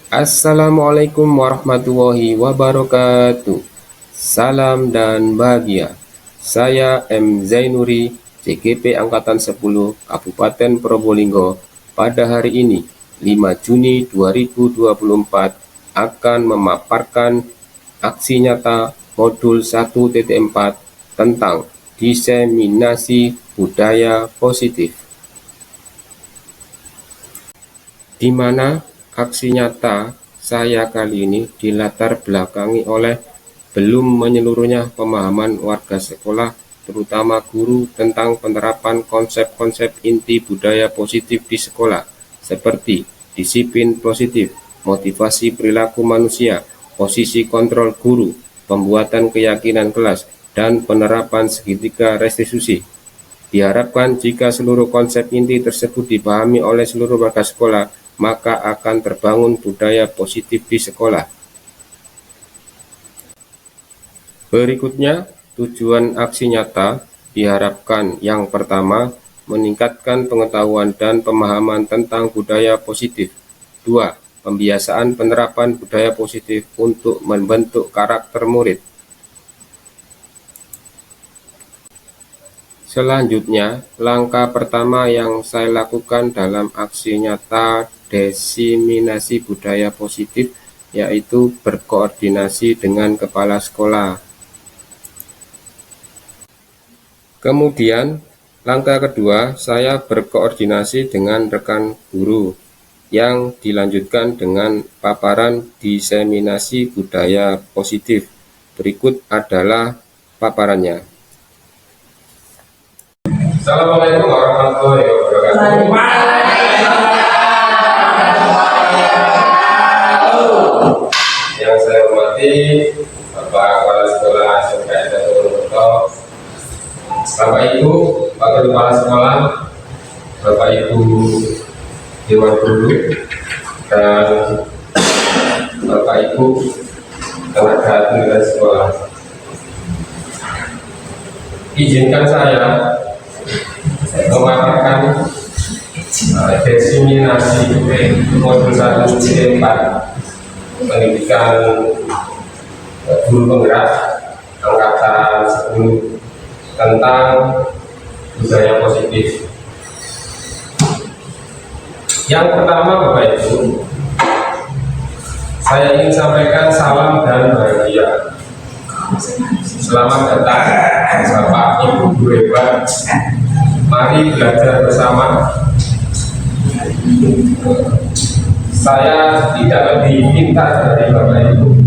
Assalamualaikum warahmatullahi wabarakatuh. Salam dan bahagia. Saya M. Zainuri, CGP Angkatan 10 Kabupaten Probolinggo, pada hari ini 5 Juni 2024 akan memaparkan aksi nyata modul 1.4 tentang diseminasi budaya positif, di mana aksi nyata saya kali ini dilatar belakangi oleh belum menyeluruhnya pemahaman warga sekolah, terutama guru, tentang penerapan konsep-konsep inti budaya positif di sekolah, seperti disiplin positif, motivasi perilaku manusia, posisi kontrol guru, pembuatan keyakinan kelas, dan penerapan segitiga restitusi. Diharapkan jika seluruh konsep inti tersebut dipahami oleh seluruh warga sekolah, maka akan terbangun budaya positif di sekolah. Berikutnya, tujuan aksi nyata diharapkan yang pertama, meningkatkan pengetahuan dan pemahaman tentang budaya positif. 2. Pembiasaan penerapan budaya positif untuk membentuk karakter murid. Selanjutnya, langkah pertama yang saya lakukan dalam aksi nyata diseminasi budaya positif yaitu berkoordinasi dengan kepala sekolah. Kemudian, langkah kedua, saya berkoordinasi dengan rekan guru, yang dilanjutkan dengan paparan diseminasi budaya positif. Berikut adalah paparannya. Assalamualaikum warahmatullahi wabarakatuh. Yang saya hormati Bapak Kepala Sekolah SMK Purwokerto, Bapak Ibu Wakil Kepala Sekolah, Bapak Ibu Dewan Guru, dan Bapak Ibu tenaga pendidikan sekolah. Izinkan saya memaparkan diseminasi modul 1.4 pendidikan guru penggerak angkatan 10 tentang budaya positif. Yang pertama, Bapak Ibu, saya ingin sampaikan salam dan bahagia. Selamat datang Bapak Ibu guru hebat. Mari belajar bersama. Saya tidak lebih pintar dari Bapak Ibu.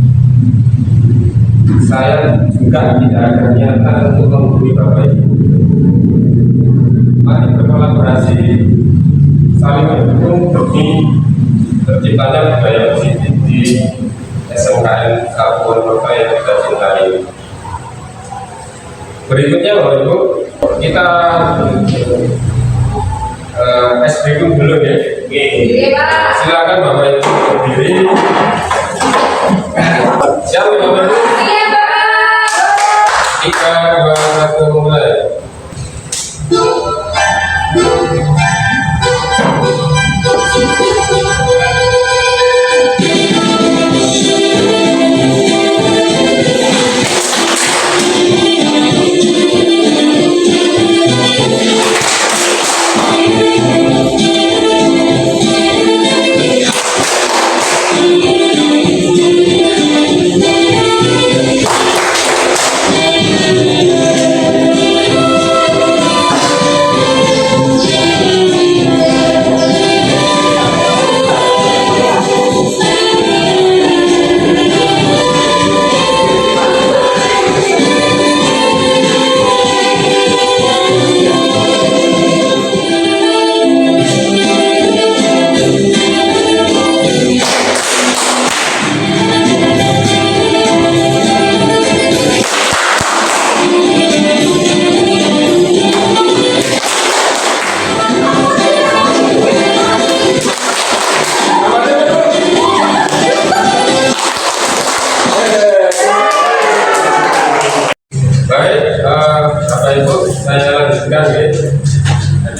Saya juga tidak ada niatan untuk menggurui Bapak Ibu. Mari berkolaborasi, saling mendukung demi terciptanya budaya positif di SMKN Kabupaten Kota yang kita cintai. Berikutnya Bapak Ibu, kita es briefing dulu ya. Silakan Bapak Ibu berdiri. Siap Bapak Ibu? 3, 2, 1, mulai.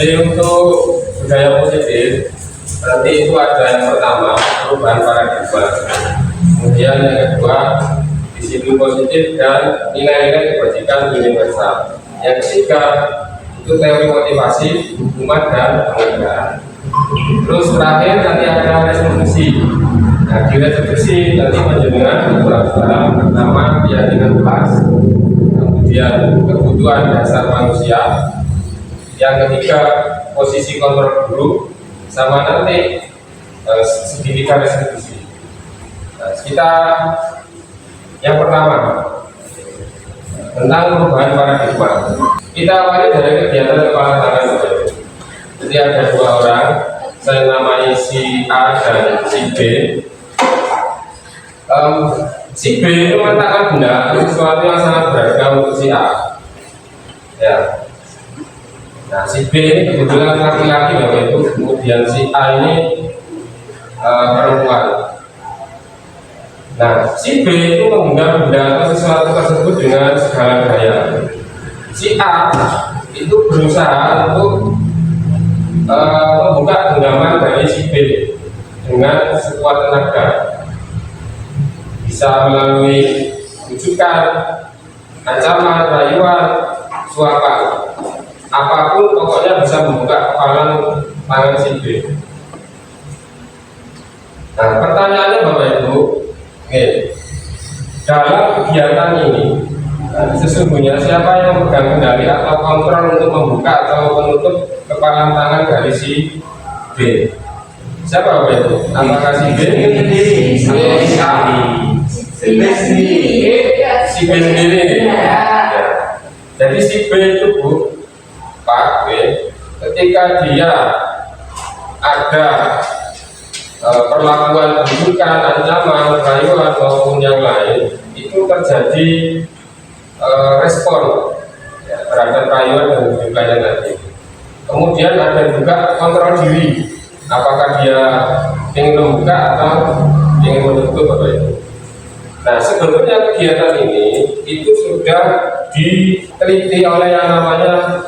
Jadi untuk budaya positif, nanti itu ada yang pertama perubahan paradigma, kemudian yang kedua disiplin positif dan nilai-nilai kebajikan universal. Yang ketiga itu teori motivasi, hukuman dan penghargaan. Terus terakhir nanti ada restitusi. Nah, di restitusi nanti menjenengan beberapa pertama keyakinan kelas, kemudian kebutuhan dasar manusia, yang ketiga posisi kontrol guru, sama nanti segitiga restitusi. Nah, kita yang pertama tentang perubahan paradigma. Kita awali dari kegiatan kepala tangan. Jadi ada dua orang, saya namai si A dan si B. Si B itu mengatakan benda sesuatu yang sangat berharga untuk si A. Ya. Nah, si B ini kebetulan laki-laki Bapak Ibu, kemudian si A ini perempuan. Nah, si B itu menggenggam benda atau sesuatu tersebut dengan segala daya. Si A itu berusaha untuk membuka genggaman dari si B dengan sekuat tenaga, bisa melalui bujukan, ancaman, rayuan, suapan, apapun pokoknya bisa membuka kepalan tangan si B. Nah, pertanyaannya Bapak Ibu, dalam kegiatan ini sesungguhnya siapa yang memegang kendali atau kontrol untuk membuka atau menutup kepalan tangan dari si B? Siapa Bapak Ibu? Apakah si B sendiri atau si A? Si B sendiri. Si B sendiri. Ya. Jadi si B itu Bu, Pak B, ketika dia ada perlakuan bujukan, ancaman, rayuan maupun yang lain, itu terjadi respon ya, terhadap rayuan dan bujukannya tadi. Kemudian ada juga kontrol diri, apakah dia ingin membuka atau ingin menutup Bapak Ibu. Nah, sebetulnya kegiatan ini itu sudah diteliti oleh yang namanya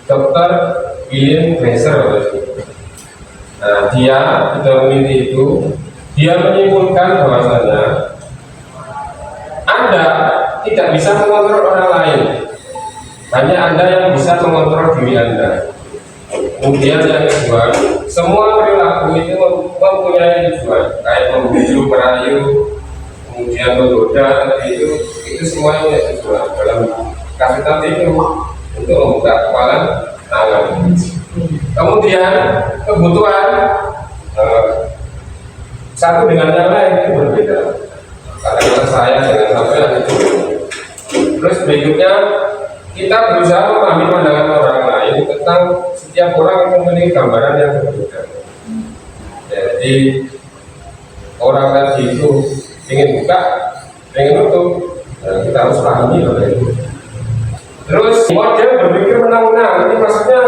Dr. William Glasser Bapak Ibu. Nah, dia sudah meneliti itu, dia menyimpulkan bahwasanya Anda tidak bisa mengontrol orang lain, hanya Anda yang bisa mengontrol diri Anda. Kemudian yang kedua, semua perilaku itu mempunyai tujuan, kayak membujuk, merayu, kemudian menggoda, itu semuanya punya tujuan. Dalam kasus tadi itu untuk membuka kepala tangan. Kemudian kebutuhan satu dengan yang lain itu berbeda. Kadang-kadang saya dengan sampean itu. Terus berikutnya kita berusaha memahami pandangan orang lain tentang setiap orang yang memiliki gambaran yang berbeda. Jadi orang tadi itu ingin buka, ingin tutup, kita harus pahami Bapak Ibu. Terus model berpikir menang-menang, ini maksudnya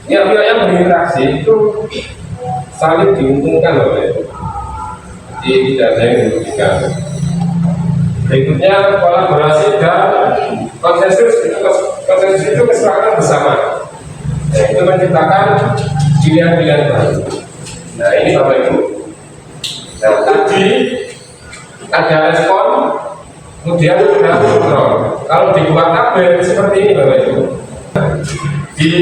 pihak-pihak yang berinteraksi itu saling diuntungkan Bapak Ibu. Jadi tidak ada yang dirugikan. Berikutnya kolaborasi dan konsensus itu kesepakatan bersama. Nah, itu menciptakan pilihan-pilihan baru. Nah, ini Bapak Ibu. Nah, tadi ada respon, kemudian ada kontrol. Kalau dibuat tabel seperti ini Bapak Ibu. Di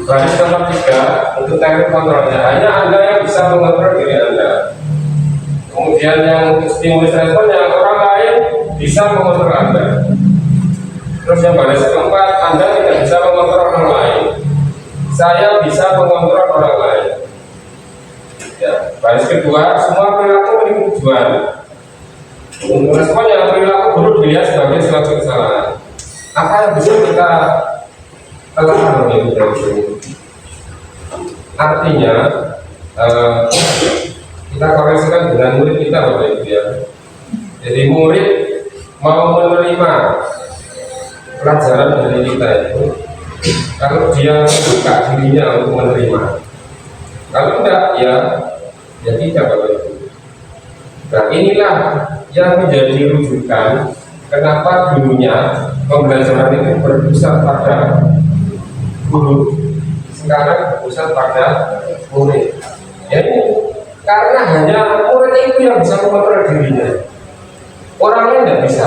baris nomor 3 untuk teknik kontrolnya hanya Anda yang bisa mengontrol diri Anda. Kemudian yang stimulus responnya orang lain bisa mengontrol Anda. Terus yang baris keempat, Anda tidak bisa mengontrol orang lain. Saya bisa mengontrol orang lain. Ya, baris kedua, semua perilaku memiliki tujuan. Untuk responnya perilaku buruk dilihat sebagai suatu kesalahan. Apa yang bisa kita lakukan dari ini? Artinya kita koreksikan dengan murid kita Bapak Ibu ya. Jadi murid mau menerima pelajaran dari kita itu kalau dia membuka dirinya untuk menerima. Kalau tidak ya tidak Bapak Ibu. Nah, inilah yang menjadi rujukan kenapa dulunya pembelajaran itu berpusat pada guru, sekarang berpusat pada murid. Ya, karena hanya murid itu yang bisa mengontrol dirinya, orang lain tidak bisa.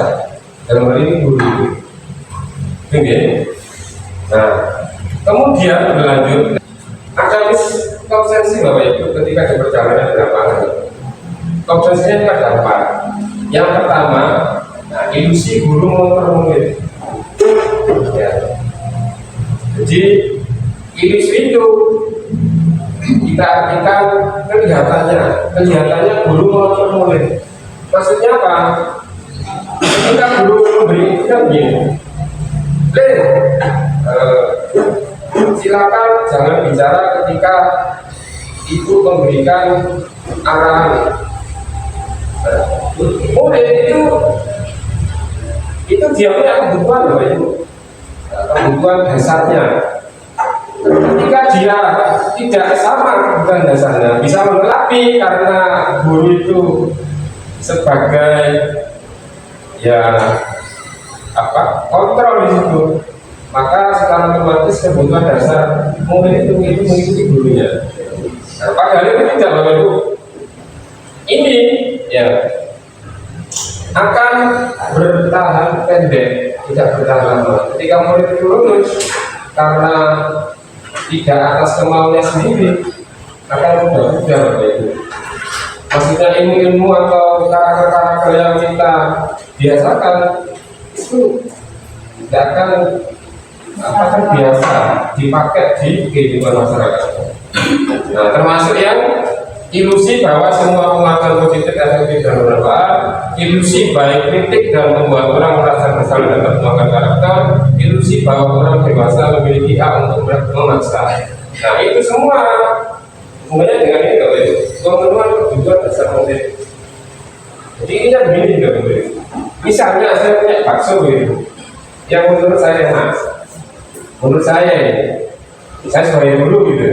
Dalam hal ini guru. Oke. Nah, kemudian berlanjut ada miskonsensi Bapak Ibu ketika di perjalanan di lapangan. Konsensinya itu ada 4. Yang pertama, nah, ilusi guru mengontrol murid. Ya. Jadi ilusi itu kita artikan kelihatannya guru mengontrol murid. Maksudnya apa? Ketika guru memberikan begini, silakan jangan bicara ketika ibu memberikan arahan. Murid itu dia punya kebutuhan loh itu, kebutuhan dasarnya. Ketika dia tidak sama kebutuhan dasarnya, bisa mengelapi karena guru itu sebagai kontrol di situ, maka secara otomatis kebutuhan dasar murid itu mengikuti gurunya. Nah, padahal itu tidak Bapak Ibu. Ini ya akan bertahan pendek, tidak bertahan lama. Ketika murid itu lulus karena tidak atas kemauannya sendiri, akan mudah-mudah Bapak Ibu. Maksudnya ilmu-ilmu atau karakter-karakter yang kita biasakan itu tidak akan biasa dipakai di kehidupan masyarakat. Nah, termasuk yang ilusi bahwa semua pengakuan positif atau tidak bermanfaat, ilusi baik kritik dan membuat orang merasa bersalah dan tertuangkan karakter, ilusi bahwa orang dewasa memiliki hak untuk memaksa. Nah, itu semua hubungannya dengan ini kalau itu pemenuhan kebutuhan dasar murid. Jadi ini begini juga murid. Misalnya saya punya bakso gitu, yang menurut saya enak, menurut saya sebagai guru gitu,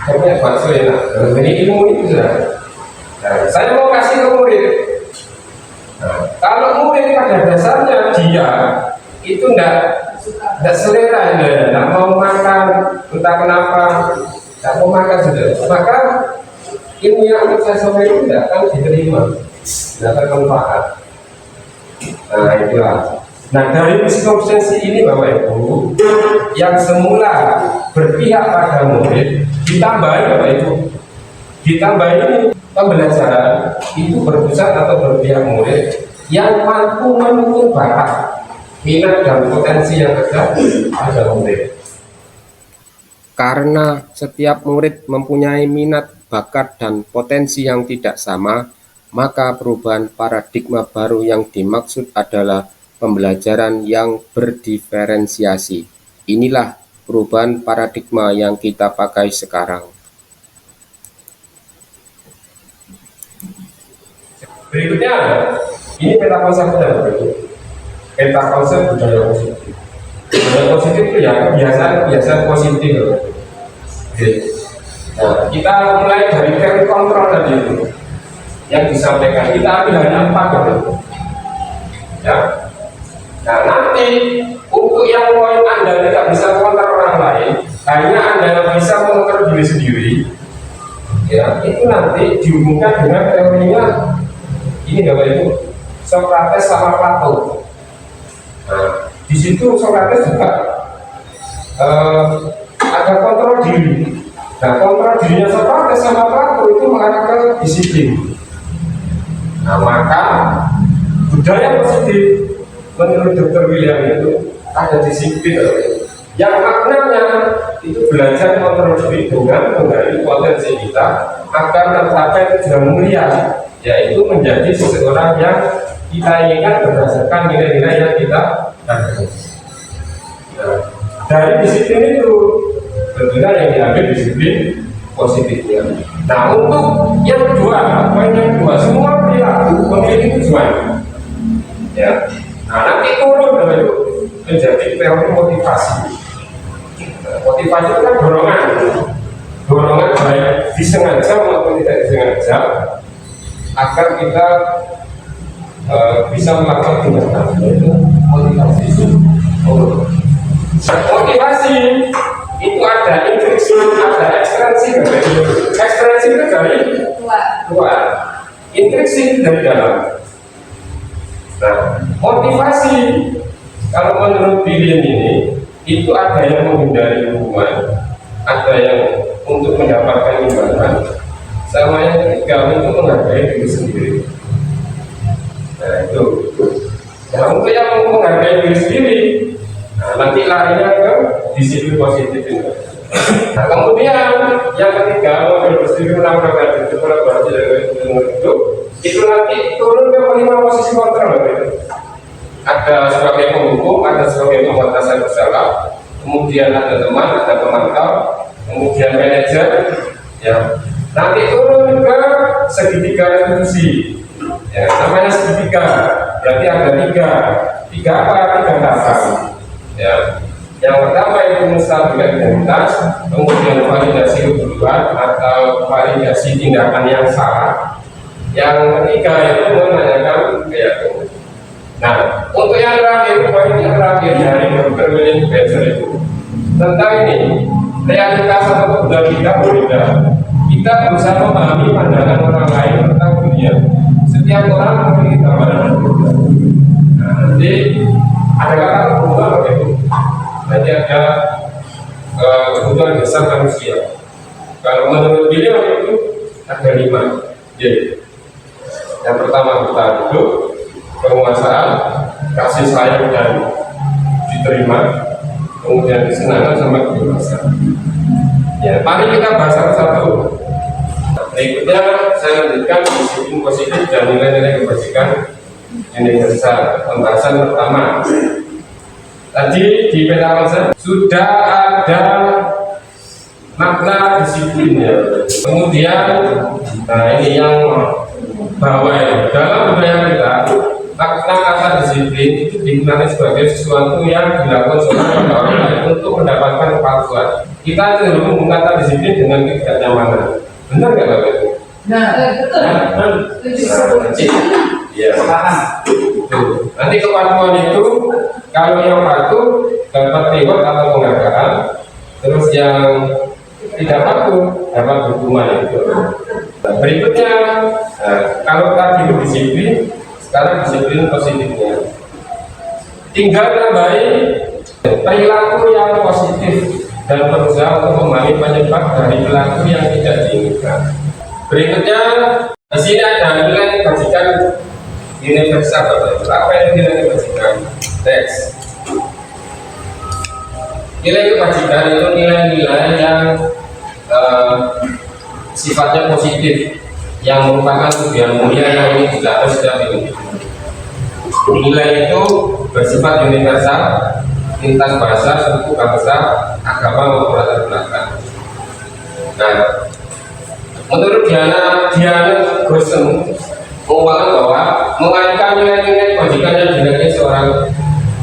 saya punya bakso enak. Jadi ilmu itu sudah. Nah, saya mau kasih ke murid. Nah, kalau murid pada dasarnya dia itu tidak selera, tidak mau makan, entah kenapa, tidak mau makan sudah, maka ilmu yang akan saya sampaikan itu tidak akan diterima, tidak bermanfaat. Nah, itulah. Nah, dari miskonsensi ini Bapak Ibu, yang semula berpihak pada murid, ditambahin Bapak Ibu, ditambahin pembelajaran itu berpusat atau berpihak murid yang mampu mendukung bakat, minat dan potensi yang ada pada murid. Karena setiap murid mempunyai minat, bakat, dan potensi yang tidak sama, maka perubahan paradigma baru yang dimaksud adalah pembelajaran yang berdiferensiasi. Inilah perubahan paradigma yang kita pakai sekarang. Berikutnya, ini peta konsep peta konsep budaya positif. Budaya positif itu ya kebiasaan positif. Oke. Nah, kita mulai dari teori kontrol tadi itu yang disampaikan, kita ambil hanya 4 gitu. Ya. Nah, nanti untuk yang poin Anda tidak bisa mengontrol orang lain, hanya Anda yang bisa mengontrol diri sendiri, ya, itu nanti dihubungkan dengan teorinya ini Bapak Ibu, Socrates sama Plato. Nah, di situ Socrates juga ada kontrol diri. Nah, kontrol dirinya Socrates sama Plato itu mengarah ke disiplin. Nah, maka budaya positif menurut Dr. William itu ada disiplin yang maknanya itu belajar kontrol diri dengan menggali potensi kita agar tercapai tujuan mulia, yaitu menjadi seseorang yang kita inginkan berdasarkan nilai-nilai yang kita hargai. Nah, dari disiplin itu tentunya yang diambil disiplin positifnya. Nah, untuk yang kedua, poin yang kedua, semua perilaku memiliki tujuan. Ya. Nah, nanti turun itu menjadi teori motivasi. Motivasi itu kan dorongan baik disengaja maupun tidak disengaja agar kita bisa melakukan tindakan, yaitu motivasi. Motivasi itu ada intrinsik, ada ekstrinsik. Ekstrinsik itu dari luar, intrinsik dari dalam. Nah, motivasi kalau menurut Billion ini itu ada yang menghindari hubungan, ada yang untuk mendapatkan imbalan, sama yang ketiga untuk menghargai diri sendiri. Nah itu. Nah untuk yang menghargai diri sendiri, nah, nanti larinya ke disiplin positif ini. Nah kemudian yang ketiga, model berpikir menambahkan itu kolaborasi dengan itu nanti turun ke 5 posisi kontrol. Ada sebagai penghukum, ada sebagai pembatasan bersalah, kemudian ada teman, ada pemantau, kemudian manajer, ya. Nanti turun ke segitiga restitusi, ya, namanya segitiga. Berarti ada tiga apa? 3 tahapan. Ya. Yang pertama itu menstabilkan identitas, kemudian validasi kebutuhan atau validasi tindakan yang salah. Yang ketiga itu menanyakan keyakinan. Nah, untuk yang terakhir, poin yang terakhir dari Berwilliam Spencer itu tentang ini, realitas atau kebenaran kita berbeda. Kita berusaha memahami pandangan orang lain tentang dunia. Setiap orang memiliki gambaran berbeda. Nah, nanti ada kata kebutuhan begitu. Nanti ada kebutuhan dasar manusia. Kalau menurut beliau itu ada 5. Jadi, yang pertama kita hidup, penguasaan, kasih sayang dan diterima, kemudian kesenangan sama kebebasan. Ya, mari kita bahas satu-satu. Berikutnya saya lanjutkan disiplin positif dan nilai-nilai kebajikan universal. Pembahasan pertama. Tadi di peta sudah ada makna disiplinnya. Kemudian, nah ini yang bawah ya. Dalam budaya kita, makna kata disiplin itu digunakan sebagai sesuatu yang dilakukan seorang orang lain untuk mendapatkan kepatuhan. Kita cenderung mengkata disiplin dengan ketidaknyamanan. Benar nggak Bapak Ibu? Nah, betul. Iya. Nanti kepatuhan itu kalau yang patuh dapat reward atau penghargaan, terus yang tidak patuh dapat hukuman itu. Nah, berikutnya, kalau tadi disiplin, sekarang disiplin positifnya. Tinggal nambahin perilaku yang positif dan berusaha untuk memahami penyebab dari perilaku yang tidak diinginkan. Berikutnya, di sini ada nilai kebajikan universal. Apa itu nilai kebajikan? Teks. Nilai kebajikan itu nilai-nilai yang sifatnya positif, yang merupakan tujuan mulia yang ingin dicapai setiap individu. Nilai itu bersifat universal, lintas bahasa, suku, bangsa, agama maupun latar belakang. Nah, menurut Diana Grosson mengungkapkan bahwa mengaitkan nilai-nilai kebajikan yang dimiliki seorang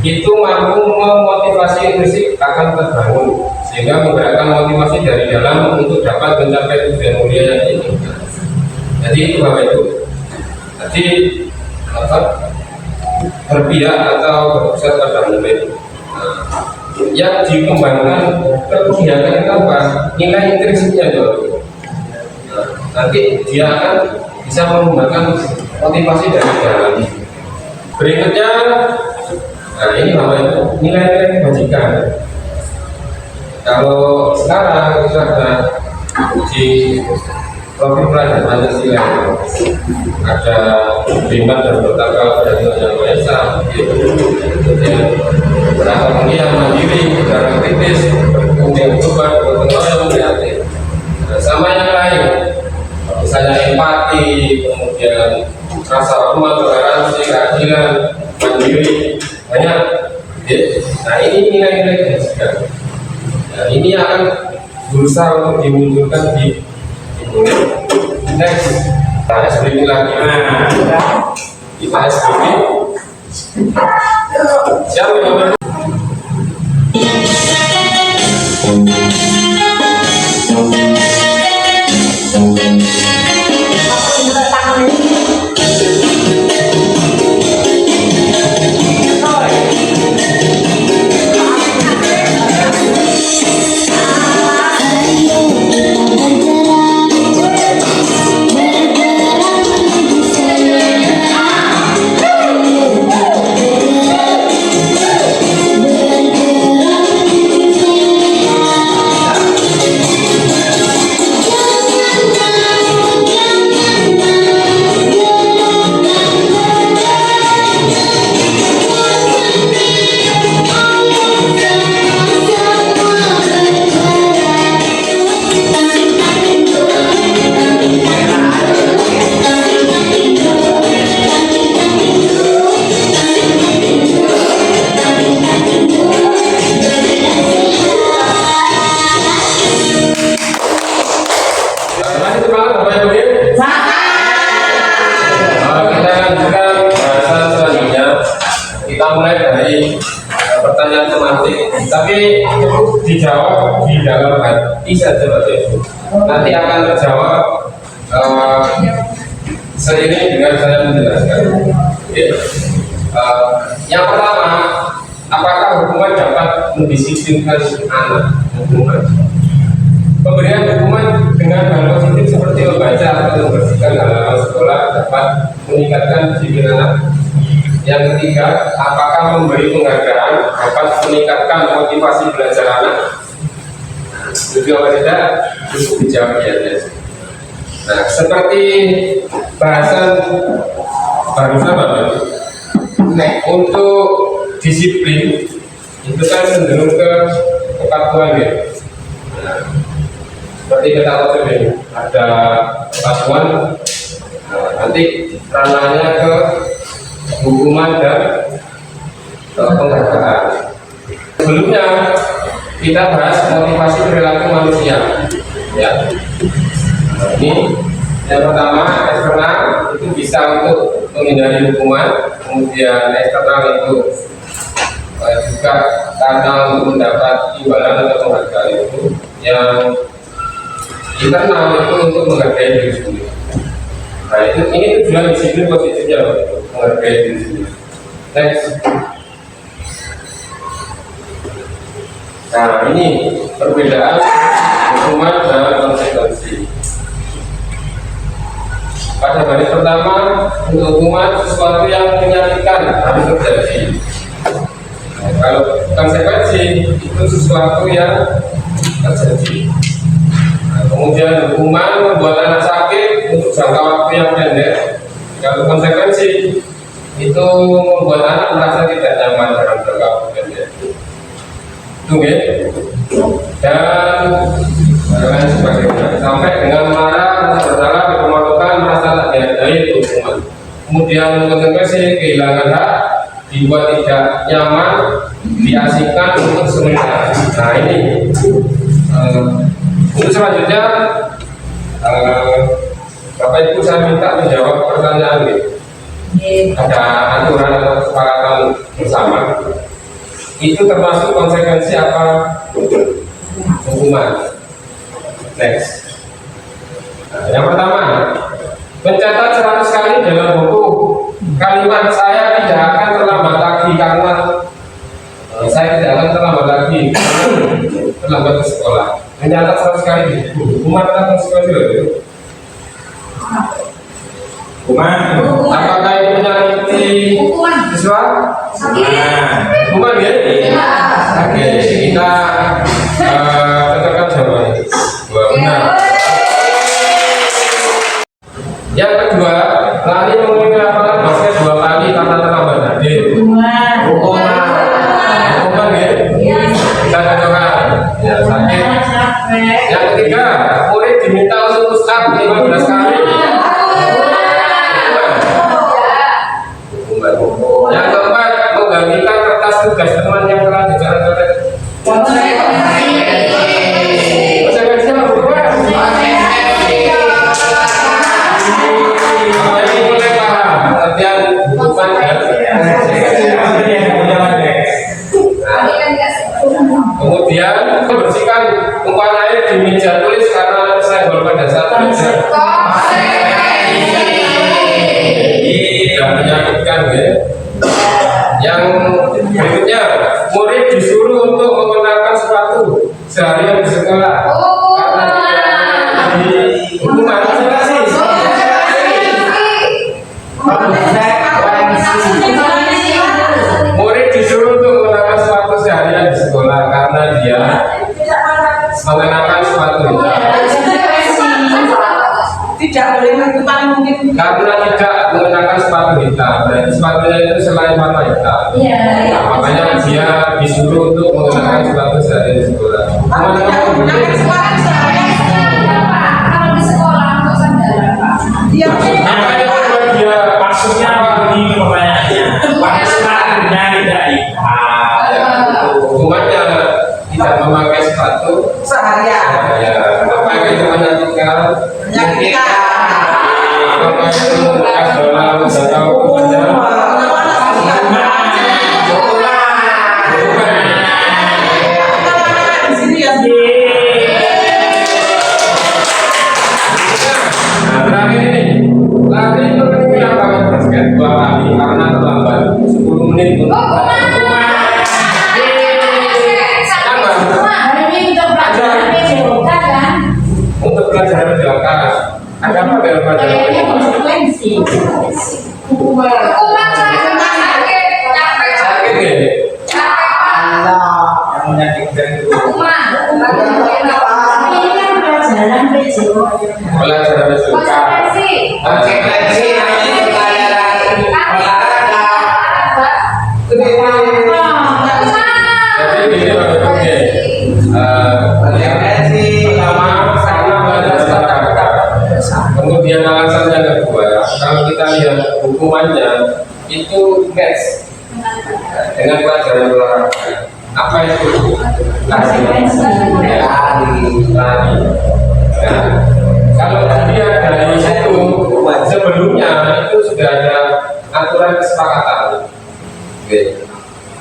itu mampu memotivasi intrinsik akan terbangun, sehingga menggerakkan motivasi dari dalam untuk dapat mencapai tujuan mulia yang diinginkan. Jadi itu Bapak Ibu. Jadi berpihak atau berpusat pada momen. Yang dikembangkan kegiatan itu apa? Nilai intrinsiknya dulu. Nanti dia akan bisa mengembangkan motivasi dari dalam. Berikutnya, nah ini Bapak Ibu, nilai-nilai kebajikan. Kalau sekarang kita ada di profil pelajaran Pancasila, ada bimbang dan bertakwa pada Tuhan Yang Maha Esa, kemudian berapa mulia, mandiri, berdarah kritis, kemudian berubah, bertanggung kreatif, sama yang lain, misalnya empati, kemudian rasa hormat, toleransi, keadilan, mandiri, banyak. Nah ini nilai-nilai kebajikan. Nah ini akan berusaha untuk dimunculkan di next. Nah, SPP lagi. Kita SPP. Siapa yang tapi itu dijawab di dalam hati saja Bapak Ibu. Nanti akan terjawab seiring dengan saya menjelaskan. Yang pertama, apakah hukuman dapat mendisiplinkan anak? Pemberian hukuman dengan hal positif seperti membaca atau membersihkan halaman sekolah dapat meningkatkan disiplin anak. Yang ketiga, apakah memberi penghargaan dapat meningkatkan motivasi belajar anak? Setuju atau tidak? Cukup dijawab ya. Nah, seperti bahasan barusan Bapak, untuk disiplin itu kan cenderung ke kepatuhan ya. Nah, seperti kita tahu ini ada kepatuhan, nanti ranahnya ke hukuman dan penghargaan. Sebelumnya kita bahas motivasi perilaku manusia ya. Ini yang pertama, eksternal itu bisa untuk menghindari hukuman, kemudian eksternal itu juga karena untuk mendapat imbalan atau penghargaan. Itu yang internal itu untuk menghargai diri sendiri. Nah, ini tujuan disiplin positifnya, menghargai diri sendiri. Next. Nah, ini perbedaan hukuman dan konsekuensi. Pada baris pertama, untuk hukuman sesuatu yang menyakitkan harus terjadi. Nah, kalau konsekuensi itu sesuatu yang terjadi. Nah, kemudian hukuman membuat anak sakit untuk jangka waktu yang pendek. Kalau konsekuensi itu membuat anak merasa tidak nyaman dalam jangka waktu pendek. Itu ya. Dan lain sebagainya. Sampai dengan marah, merasa bersalah, dipermalukan, merasa tak dihargai itu hukuman. Kemudian konsekuensi kehilangan hak, dibuat tidak nyaman, diasingkan untuk sementara. Nah ini. Untuk selanjutnya, Bapak Ibu saya minta menjawab pertanyaan ini. Ada aturan atau kesepakatan bersama. Itu termasuk konsekuensi apa hukuman. Next. Nah, yang pertama, mencatat 100 kali dalam buku kalimat saya tidak akan terlambat lagi karena saya tidak akan terlambat lagi terlambat ke sekolah. Mencatat 100 kali di buku. Hukuman atau konsekuensi itu? Hukuman. Apakah itu menyakiti siswa? Hukuman ya? Oke, kita tetapkan jawabannya. Benar. Yang kedua, lari mengelilingi lapangan basket 2 kali karena terlambat hadir. Hukuman ya? Kita contohkan. Ya, sakit. Yang ketiga, murid diminta untuk push up 15 kali. Yang keempat, menggantikan kertas tugas teman yang telah dicoret-coret. Kemudian membersihkan tumpahan air di meja tulis karena senggol pada saat belajar. Tidak menyakitkan ya. Yang berikutnya, murid disuruh untuk mengenakan sepatu seharian di sekolah karena tidak hukuman. Murid disuruh untuk mengenakan sepatu seharian di sekolah karena dia mengenakan sepatu hitam. Tidak boleh paling mungkin Karena tidak mengenakan sepatu hitam, dan sepatunya itu selain warna hitam. Makanya dia disuruh untuk mengenakan sepatu seharian di sekolah. kalau tidak menggunakan sekolah kalau di sekolah untuk sandaran Pak. Iya. Dia Maksudnya begini pertanyaannya, pada sepatunya tidak hitam. hukumannya tidak memakai sepatu Seharian. ya, apakah itu menyakitkan? Apakah itu bekas dalam atau hukumannya? Nah, terakhir ini, lari itu yang banget basket 2 kali karena terlambat 10 menit untuk untuk pelajaran PJOK. Ada apa dengan pelajaran PJOK? Sakit ya? Yang menyakitkan itu. Pelajaran PJOK. Konsekuensi namanya pelajaran olahraga. Jadi ini bagaimana? Konsekuensi Pertama, karena belajar secara ketat. Kemudian alasan yang kedua, kalau kita lihat hukumannya itu match dengan pelajaran olahraga. Apa itu? Lari. Nah, kalau dia dari situ sebelumnya itu sudah ada aturan kesepakatan. Oke.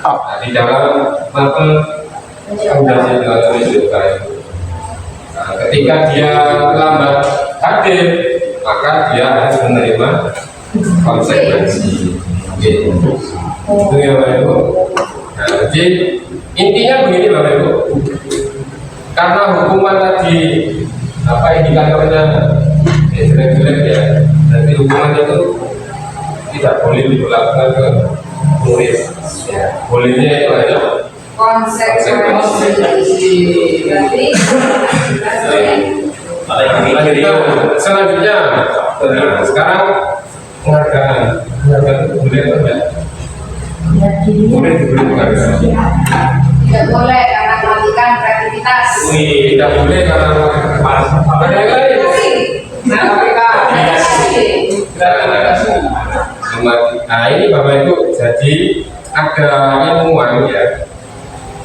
Nah, di dalam mapel fondasi dengan juga itu. Nah, ketika dia terlambat hadir, maka dia harus menerima konsekuensi. Oke. Itu ya Bapak Ibu. Nah, jadi intinya begini Bapak Ibu. Karena hukuman tadi apa indikatornya jelek-jelek ya, nanti hukuman itu tidak boleh diberlakukan ke murid. Ya, bolehnya itu hanya Konsekuensi. Selanjutnya, sekarang penghargaan itu boleh atau tidak? Boleh diberi penghargaan. Tidak boleh karena melakukan kreativitas. Tidak boleh karena nah ini Bapak Ibu, jadi ada ilmuwan ya,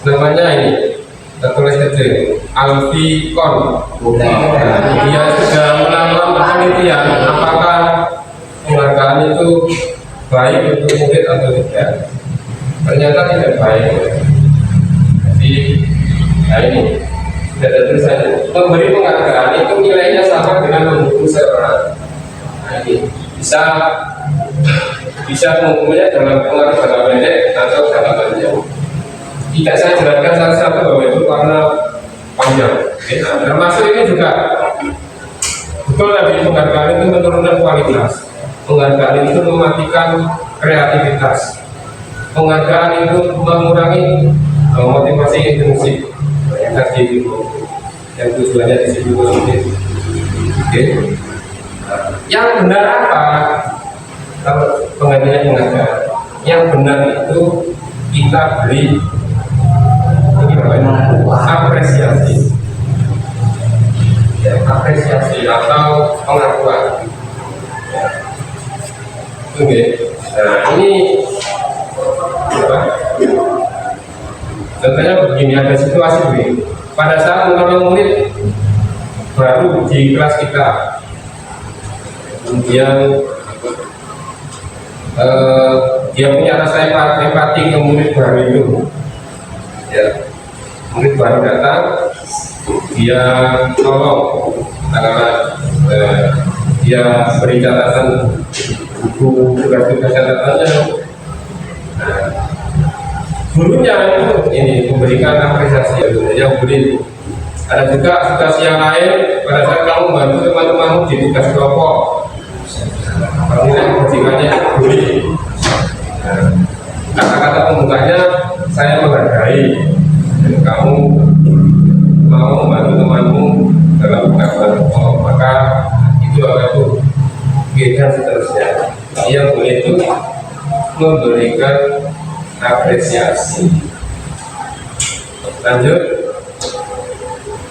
namanya ini tertulis kecil Alfikon. Dia sudah melakukan penelitian apakah penghargaan itu baik untuk murid atau tidak. Ternyata tidak baik. Jadi nah ini sudah ada tulisannya, memberi penghargaan itu nilainya sama dengan menghukum seorang. Nah ini bisa menghukumnya dalam pengaruh jangka pendek atau jangka panjang. Tidak saya jelaskan satu-satu Bapak Ibu karena panjang. Nah, termasuk ini juga betul tadi penghargaan itu menurunkan kualitas. Penghargaan itu mematikan kreativitas. Penghargaan itu mengurangi motivasi intrinsik. Yang tadi itu yang tujuannya di situ positif. Oke. Yang benar apa? Kalau penghargaan yang benar itu kita beri ini apresiasi, ya, apresiasi atau pengakuan. Oke. Nah ini apa? Contohnya begini, ada situasi begini. Pada saat menolong murid baru di kelas kita, kemudian dia punya rasa empati ke murid baru itu. Ya, murid baru datang, dia tolong, karena dia beri catatan buku tugas-tugas catatannya. Nah, gurunya itu ini memberikan apresiasi yang boleh. Ada juga situasi yang lain pada saat kamu bantu teman-temanmu di tugas kelompok. Nilai kebajikannya boleh. Kata-kata pembukanya saya menghargai dan kamu mau membantu temanmu dalam tugas kelompok, maka itu akan dan seterusnya. Yang boleh itu memberikan apresiasi. Lanjut.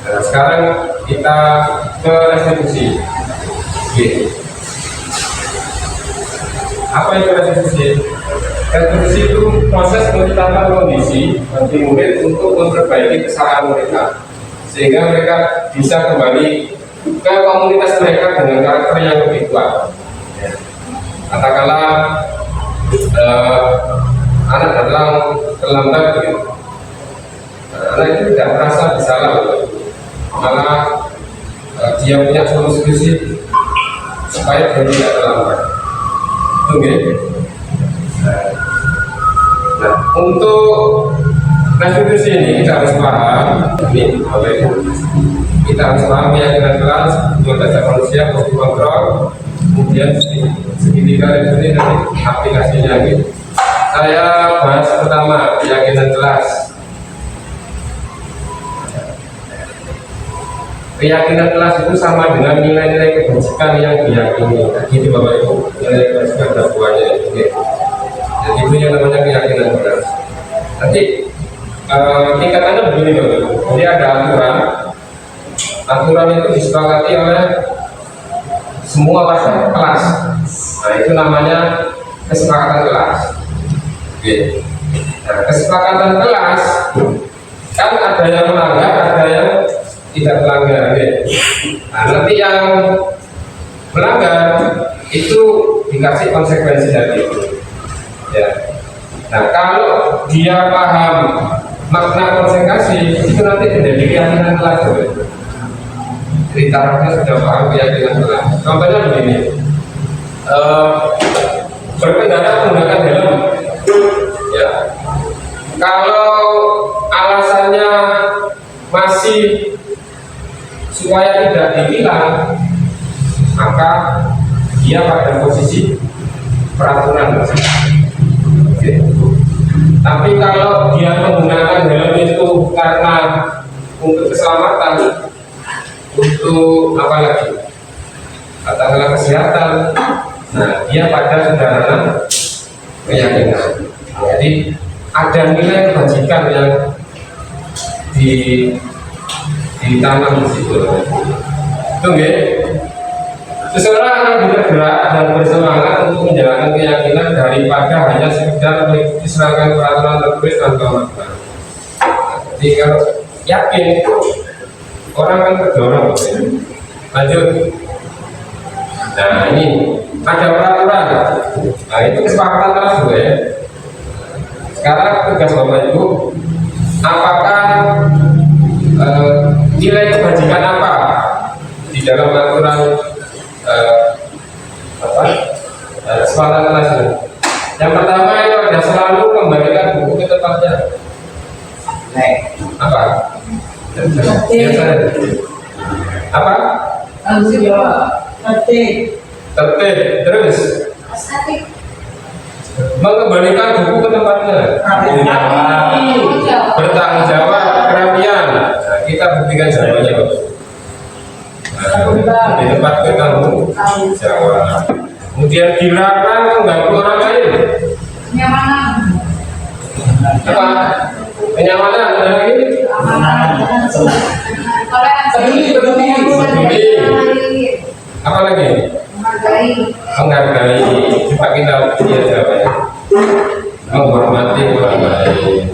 Nah, sekarang kita ke restitusi. Oke. Apa itu restitusi? Restitusi itu proses menciptakan kondisi bagi murid untuk memperbaiki kesalahan mereka, sehingga mereka bisa kembali ke komunitas mereka dengan karakter yang lebih kuat. Katakanlah anak datang terlambat begitu. anak itu tidak merasa bersalah, malah dia punya solusi supaya dia tidak terlambat. Oke. Nah, untuk restitusi ini kita harus paham, ini Bapak Ibu, kita harus paham keyakinan kelas, tujuan dasar manusia, fungsi kontrol, kemudian segitiga restitusi dan aplikasinya. Gitu. Saya bahas pertama keyakinan kelas. Keyakinan kelas itu sama dengan nilai-nilai kebajikan yang diyakini. Gitu Bapak Ibu, nilai kebajikan dakwaannya. Jadi itu yang namanya keyakinan kelas. Nanti tingkatannya begini Bapak Ibu. Jadi ada aturan. Aturan itu disepakati oleh semua warga kelas. Nah itu namanya kesepakatan kelas. Oke. Nah kesepakatan kelas kan ada yang melanggar, ada yang tidak melanggar. Oke. Nah nanti yang melanggar itu dikasih konsekuensi dari itu. Ya. Nah kalau dia paham makna konsekuensi itu nanti menjadi keyakinan kelas. Jadi tarafnya sudah paham keyakinan kelas. Contohnya begini, berkendara menggunakan helm. Ya. Kalau alasannya masih supaya tidak ditilang, maka dia pada posisi peraturan. Oke. Tapi kalau dia menggunakan helm itu karena untuk keselamatan, untuk apa lagi? Katakanlah kesehatan. Nah, dia pada sederhana keyakinan. Jadi ada nilai kebajikan yang ditanam di situ. Itu nggih. Seseorang akan bergerak dan bersemangat untuk menjalankan keyakinan daripada hanya sekedar mengikuti serangkaian peraturan tertulis tanpa makna. Jadi kalau yakin, orang kan terdorong. Lanjut. Nah ini ada peraturan. Nah itu kesepakatan kelas gue. Sekarang tugas Bapak Ibu, apakah nilai kebajikan apa di dalam aturan kesepakatan kelas ini? Yang pertama itu ada selalu kembalikan buku ke tempatnya. Apa? Apa? Tertib. Terus mengembalikan buku ke tempatnya. Bertanggung jawab, kerapian. Nah, kita buktikan jawabannya. Di tempat bertanggung jawab. Kemudian dilarang mengganggu orang lain. Kenyamanan. Apa? Kenyamanan. Peduli. Apa lagi? Menghargai. Coba kita lihat jawabannya. Menghormati orang lain.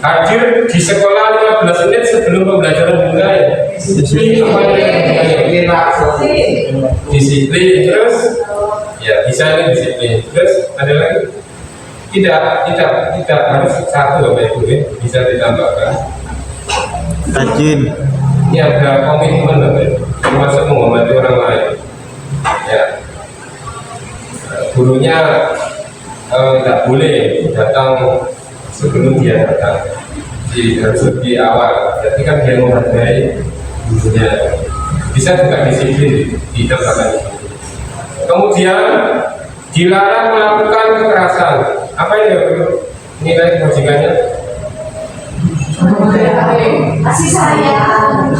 Hadir di sekolah 15 menit sebelum pembelajaran dimulai. Disiplin. Disiplin. Terus ya bisa ini disiplin. Terus ada lagi? Tidak harus satu Bapak Ibu, bisa ditambahkan. Rajin. Ini ada komitmen Bapak Ibu, termasuk menghormati orang lain. Ya, gurunya tidak boleh datang sebelum dia datang. Harus di awal. Jadi kan dia menghargai gurunya. Bisa juga disiplin di tempat. Kemudian dilarang melakukan kekerasan. Apa ini Bapak Ibu? Nilai kebajikannya? Kasih sayang.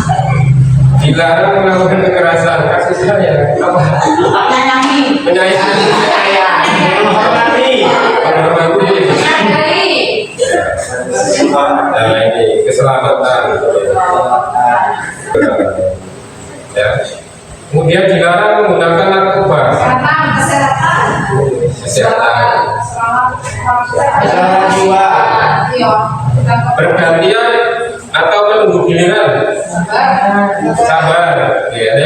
Dilarang melakukan kekerasan. Kasih sayang. Apa? Menyayangi. Menyayangi. Menghormati. Nah ini keselamatan. Ya. Kemudian dilarang menggunakan narkoba. Kesehatan. Bergantian atau menunggu giliran. Sabar. Ya,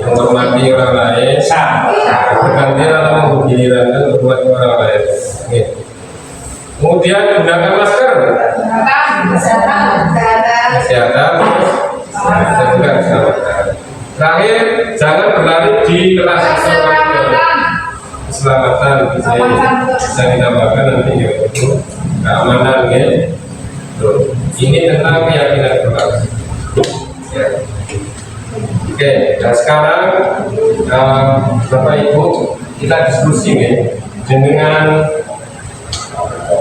menghormati orang lain, bergantian atau menggiliran dan berbuat orang lain. Oke. Kemudian gunakan masker, kesehatan, dan juga keselamatan. Terakhir, jangan berlari di kelas keselamatan bisa ditambahkan nanti yaitu keamanan ya. Ini tentang keyakinan kelas. Ya. Oke, dan sekarang Bapak Ibu kita diskusi ya, dengan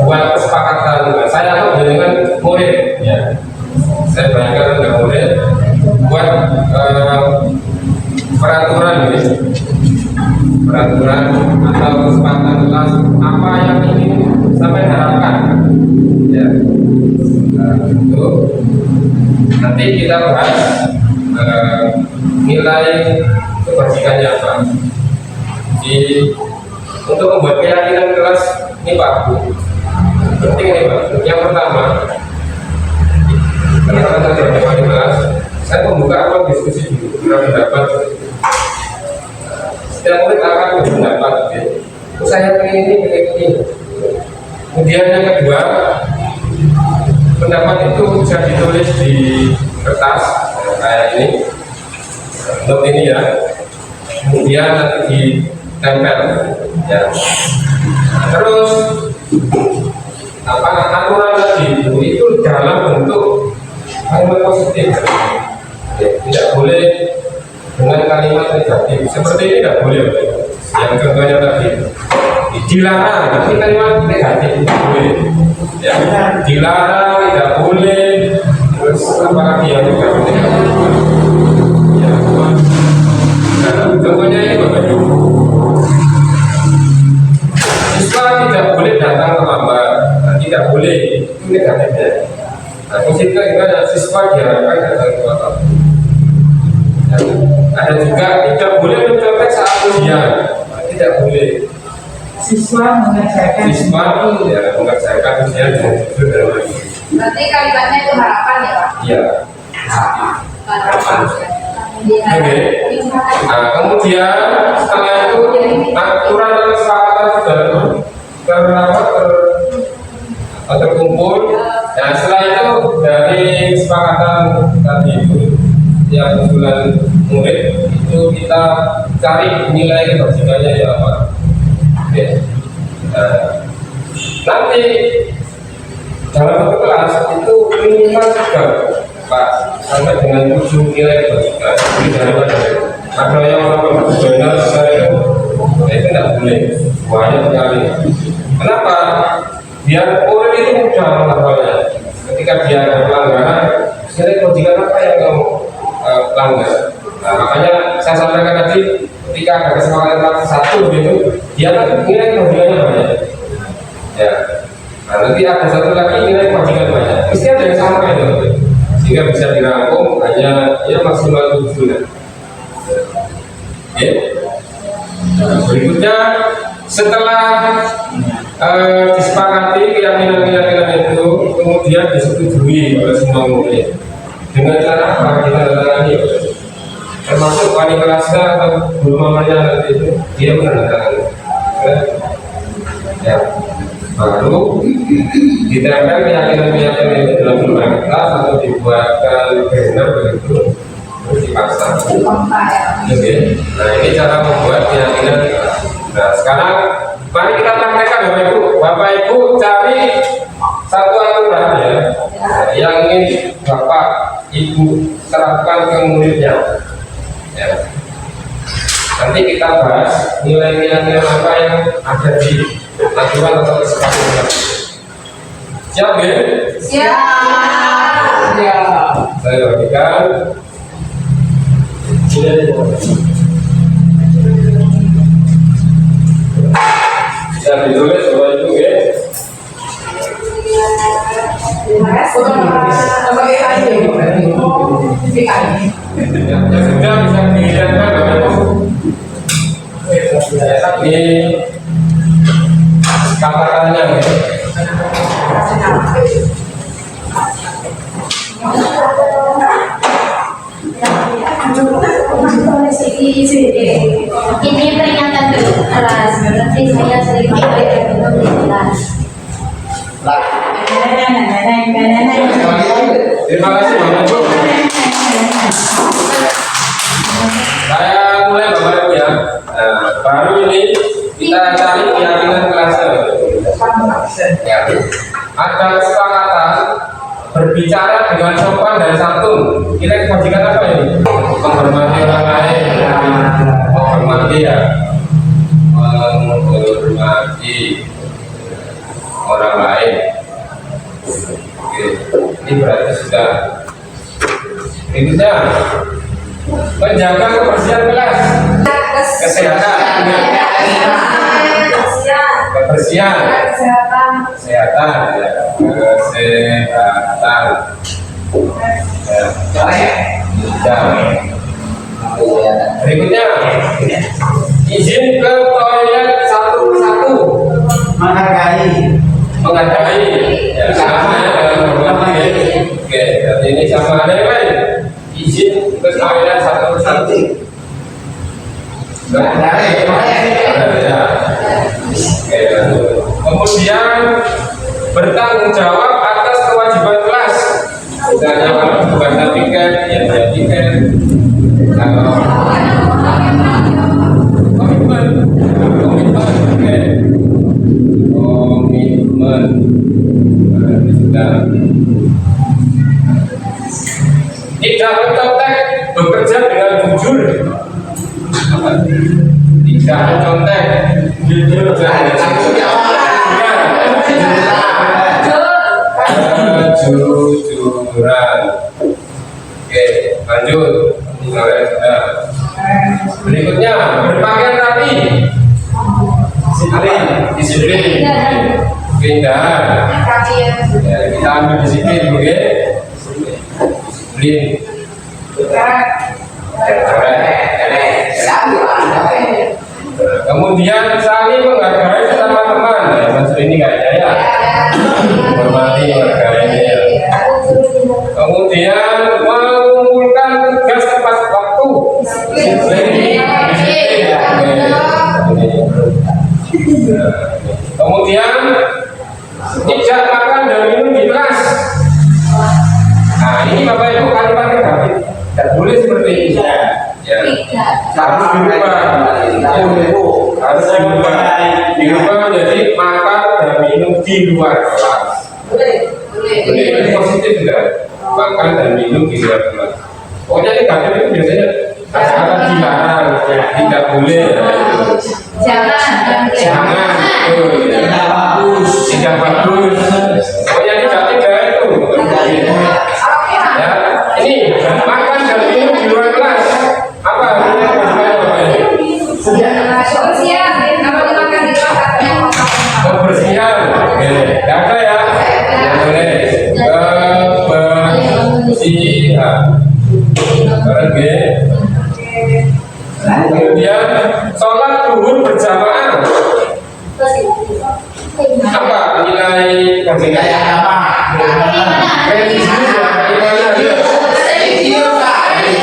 buat kesepakatan. Saya atau dengan murid ya. Saya bayangkan dengan murid buat peraturan ini, peraturan atau kesepakatan kelas apa yang ingin sampai harapkan ya. Itu nanti kita bahas nilai kebajikannya apa. Untuk membuat keyakinan kelas ini Pak Bu, penting nih Pak. Yang pertama, karena kita kelas, saya membuka ruang diskusi dulu, pendapat. Setiap murid akan berpendapat. Saya pengen ini. Kemudian yang kedua, pendapat itu bisa ditulis di kertas kayak ini, untuk ini ya. Kemudian nanti ditempel ya. Terus aturan tadi itu dalam bentuk kalimat positif ya, tidak boleh dengan kalimat negatif seperti ini, tidak boleh. Yang contohnya tadi dilarang, tapi kalimat negatif tidak boleh ya. Dilarang, tidak boleh. Terus apalagi yang tidak boleh ya, contohnya ini Bapak Ibu, siswa tidak boleh datang terlambat, tidak boleh, itu negatifnya. Nah, positifnya gimana? Siswa diharapkan datang terlambat. Ada juga tidak boleh mencontek saat ujian, tidak boleh. Siswa mengerjakan Ya, mengerjakan ujian dan jujur dan lagi. berarti kalimatnya itu harapan ya Pak? Iya. Harapan. Oke. Nah, kemudian setelah itu aturan dan kesepakatan sudah terkumpul. Nah, setelah itu dari kesepakatan tadi itu yang usulan murid itu kita cari nilai kebajikannya ya apa. Oke. Nanti dalam satu kelas itu minimal 3 Pak, sampai dengan 7 nilai kebajikan. Ini daripada ada yang orang benar saya itu tidak boleh, banyak sekali. Kenapa? Biar murid itu mudah melakukannya. Ketika dia ada pelanggaran, nilai kebajikan apa yang kamu pelanggar? Nah, makanya saya sampaikan tadi, ketika ada kesepakatan kelas 1 gitu, dia kan nilai kebajikannya banyak. Ya. Nah, nanti ada satu lagi nilai kebajikan banyak. Mesti ada yang sama itu, sehingga bisa dirangkum hanya ya maksimal 7 lah. Ya. Nah, berikutnya setelah disepakati keyakinan-keyakinan itu kemudian disetujui oleh semua murid. Dengan cara apa kita tangani? Termasuk wali kelasnya atau guru mamanya nanti itu dia menandatangani. Ya. Baru ditempel keyakinan-keyakinan itu dalam jumlah kelas atau dibuatkan banner begitu terus dipasang. Oke. Nah, ini cara membuat keyakinan kelas. Nah, sekarang mari kita praktekkan Bapak Ibu. Bapak Ibu cari satu aturan ya yang ingin Bapak Ibu terapkan ke muridnya. Ya. Nanti kita bahas nilai-nilai apa yang ada di aturan atau kesepakatan. Siap ya? Siap. Ya. Saya bagikan. Bisa ditulis Bapak Ibu ya. Terima kasih. Ya, sudah bisa dilihatkan Bapak Ibu. Ini katakannya ya. Ini peringatan kelas, berarti saya sering pakai untuk di kelas. Terima kasih Bapak Ibu. Saya mulai Bapak Ibu ya. Nah, baru ini kita cari keyakinan kelasnya. Ya. Ada kesepakatan berbicara dengan sopan dan santun. Kita kewajiban apa ini? Menghormati orang lain, menghormati ya, menghormati orang lain. Oke, ini berarti sudah. Berikutnya, menjaga kebersihan kelas, kesehatan, kebersihan, kesehatan, ya. Kesehatan. Berikutnya, izin ke toilet satu persatu. Menghargai. Ya, sama ya dalam berarti. Oke, berarti ini sama ada yang lain. Izin ke toilet satu persatu. Ya. Oke, kemudian bertanggung jawab atas kewajiban kelas. Misalnya kalau bukan tiket, ya bayar tiket. Kalau komitmen, oke. Komitmen. Sudah. Tidak mencontek, bekerja dengan jujur. Tidak mencontek, jujur kejujuran. Oke, lanjut. Sudah. Berikutnya, berpakaian rapi. Disiplin. Pindahan. Ya, kita ambil disiplin, oke? Disiplin. Kemudian saling menghargai sesama teman. Ya, maksud ini kayaknya ya. Hormati menghargainya ya. Kemudian mengumpulkan tugas tepat waktu. Kemudian tidak makan dan minum di kelas. Nah ini Bapak Ibu kalimatnya tidak boleh seperti ini. Ya, harus dirubah menjadi makan dan minum di luar kelas. Ini positif tidak? Makan dan minum di luar kelas. Pokoknya ini kalian itu biasanya kata-kata dilarang, tidak boleh. Jangan, tidak bagus. Pokoknya tidak itu. Ya, ini makan dan minum di luar kelas. Apa? Kebersihan. Tidak ada ya? Tidak boleh. Kebersihan. Oke. Kemudian sholat zuhur berjamaah. Apa nilai kajian? Religius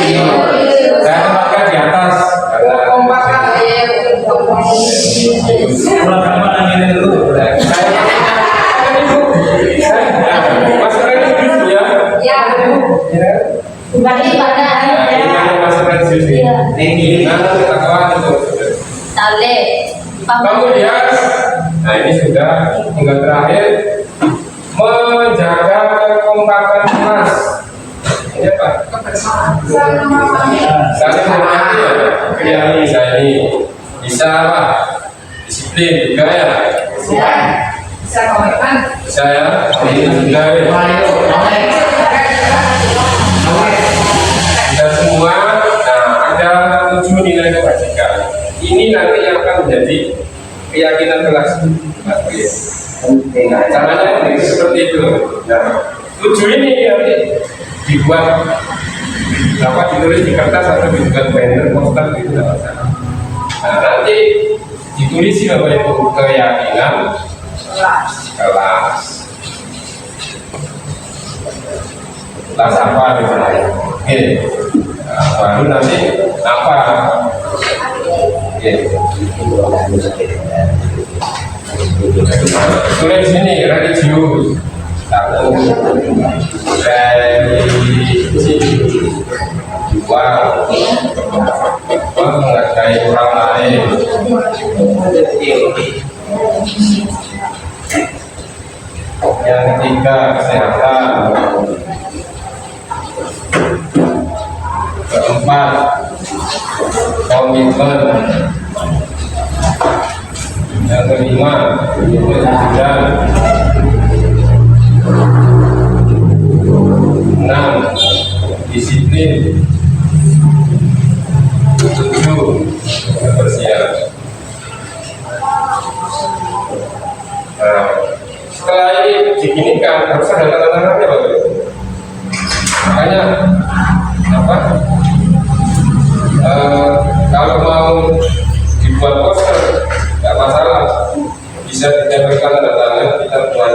ya, dan tempatkan di atas. Masuk religius ya? Bukan ibadah Ini masuk religius ya? Kemudian, nah ini sudah tinggal terakhir menjaga kekompakan kelas. Ini apa? Saling menghormati ya. Bisa ini, bisa apa? Disiplin juga ya. bisa komitmen. Bisa ya. Ini sudah ya. Sudah semua. Nah ada 7 nilai kebajikan. Ini nanti yang akan menjadi keyakinan kelas. Nah, caranya seperti itu. Nah, 7 ini nanti dibuat ditulis di kertas atau dibuat banner, poster gitu nggak masalah. Nah, nanti ditulis sih Bapak Ibu keyakinan kelas. tas apa misalnya. Oke. Nah, baru nanti apa? Oke. Tulis sini religius. Satu. Religi. Dua. Menghargai orang lain. Yang ketiga, kesehatan. Keempat, komitmen. Yang kelima, kejujuran. 6, disiplin. 7, kebersihan. Nah, setelah ini diginikan harus ada tanda-tandanya, Pak. Makanya apa? Kalau mau dibuat poster nggak masalah, bisa ditempelkan tanda tangan, kita buat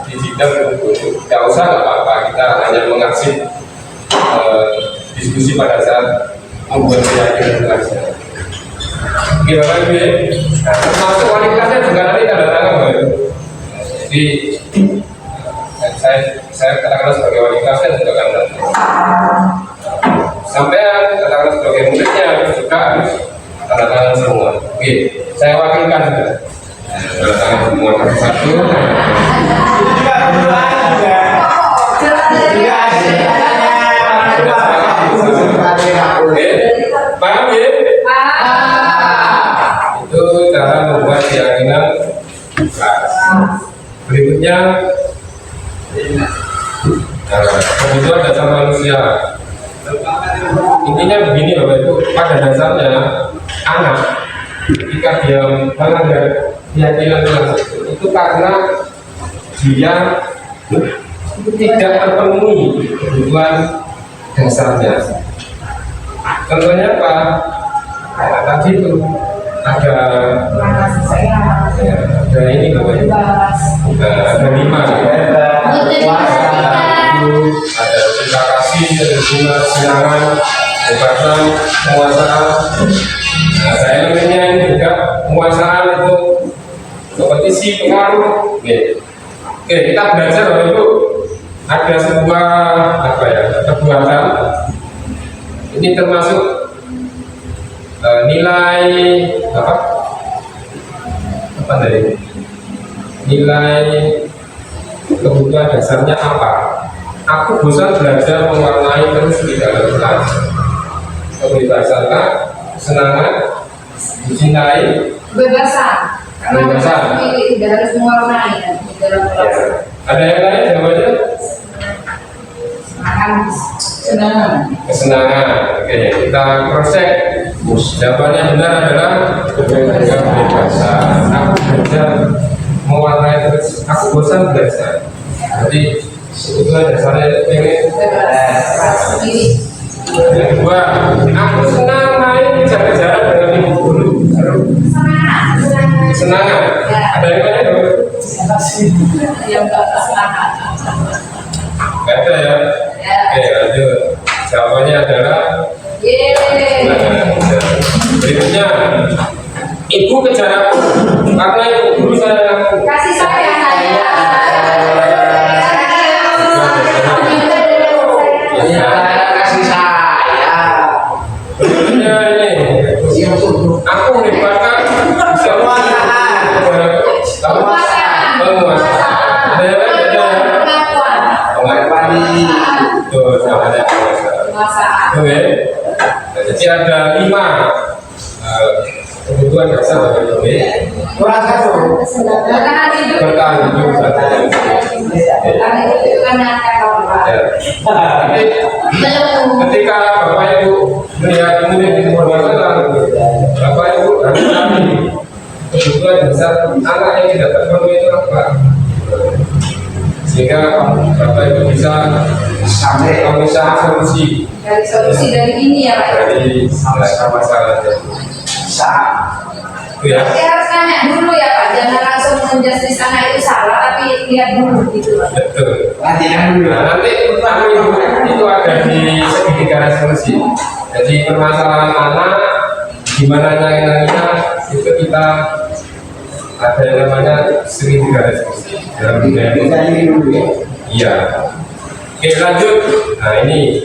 digital untuk nggak usah nggak apa-apa, kita hanya mengarsip diskusi pada saat membuat keyakinan saja. Gimana Ibu ya? Nah, termasuk wali kelasnya juga nanti tanda tangan, Pak. Jadi saya katakan sebagai wali kelasnya juga kan sampai katakan sebagai muridnya juga harus tanda tangan semua. Oke, saya wakilkan juga. Tanda tangan semua satu. Oke, paham ya? Itu cara membuat keyakinan. Berikutnya, kebutuhan dasar manusia. Intinya begini Bapak Ibu, pada dasarnya anak ketika dia melanggar keyakinan itu karena dia tidak terpenuhi kebutuhan dasarnya. Contohnya apa? Nah, tadi itu ada ini Bapak Ibu, ada 5 ada cinta kasih, ada kesenangan, kebebasan, penguasaan. Nah, saya namanya ini juga penguasaan itu kompetisi, pengaruh. Oke, kita belajar Bapak Ibu. Ada sebuah perbuatan. Ini termasuk nilai apa tadi? Nilai kebutuhan dasarnya apa? Aku bosan belajar mewarnai terus di dalam kelas. Kebebasan, kesenangan, dicintai, kebebasan. Karena kita pilih, tidak harus mewarnai di dalam kelas. Ya. Ada yang lain jawabannya? Kesenangan. Kesenangan. Oke, kita cross check. Jawabannya benar adalah kebebasan. Aku belajar mewarnai terus. Aku bosan belajar. Jadi kebutuhan dasarnya itu pengen. Yang kedua, aku senang main kejar-kejaran dengan ibu guru. Kesenangan. Ada yang lain? Yang enggak kesenangan. Nggak ada ya? Oke, lanjut. Jawabannya adalah berikutnya, ibu kejar aku karena ibu guru saya aku. Kasih sayang saya. Kasih saya. Berikutnya ini, aku hebatkan bisa penguasaan. Ada yang lain? Pengakuan. Tuh, jawabannya penguasaan. Oke. Jadi ada 5 kebutuhan dasar bagi kami. Kurang satu. Bertahan hidup. Bertahan hidup satu. Bertahan hidup itu kan Ya. Ketika Bapak Ibu melihat murid itu bermasalah, Bapak Ibu harus tahu kebutuhan dasar anak yang tidak terpenuhi itu apa, sehingga Bapak Ibu bisa Sampai mencari solusi dari solusi dari ini ya Pak. dari masalah itu. saat Ya. Saya harus nanya dulu ya Pak, jangan langsung menjustis anak itu salah, tapi lihat dulu gitu. Betul. Latihan dulu. Nah, nanti itu ada di segitiga resolusi. Jadi permasalahan anak, gimana nyanyi-nyanyinya itu kita ada yang namanya segitiga resolusi. Dalam dunia itu. Dulu ya. Iya. Oke, lanjut. Nah, ini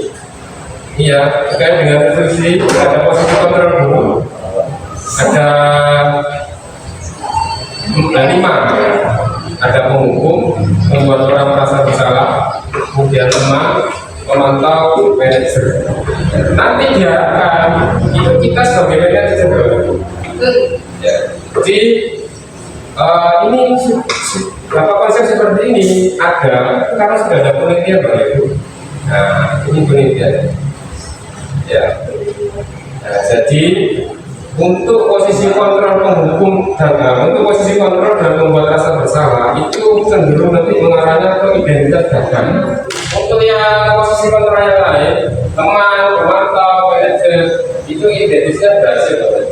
ya terkait dengan resolusi ada posisi kontrol dulu. Ada 5. Ada penghukum, membuat orang merasa bersalah, kemudian teman, pemantau, manajer. Nanti diharapkan itu kita sebagai manajer. Ya. Jadi ini beberapa konsep seperti ini ada karena sudah ada penelitian Bapak Ibu. Nah, ini penelitian. Ya. Nah, jadi untuk posisi kontrol penghukum dan untuk posisi kontrol dan membuat rasa bersalah itu cenderung nanti mengarahnya ke identitas dagang. Untuk yang posisi kontrol yang lain, teman, pemantau, manajer itu identitasnya berhasil.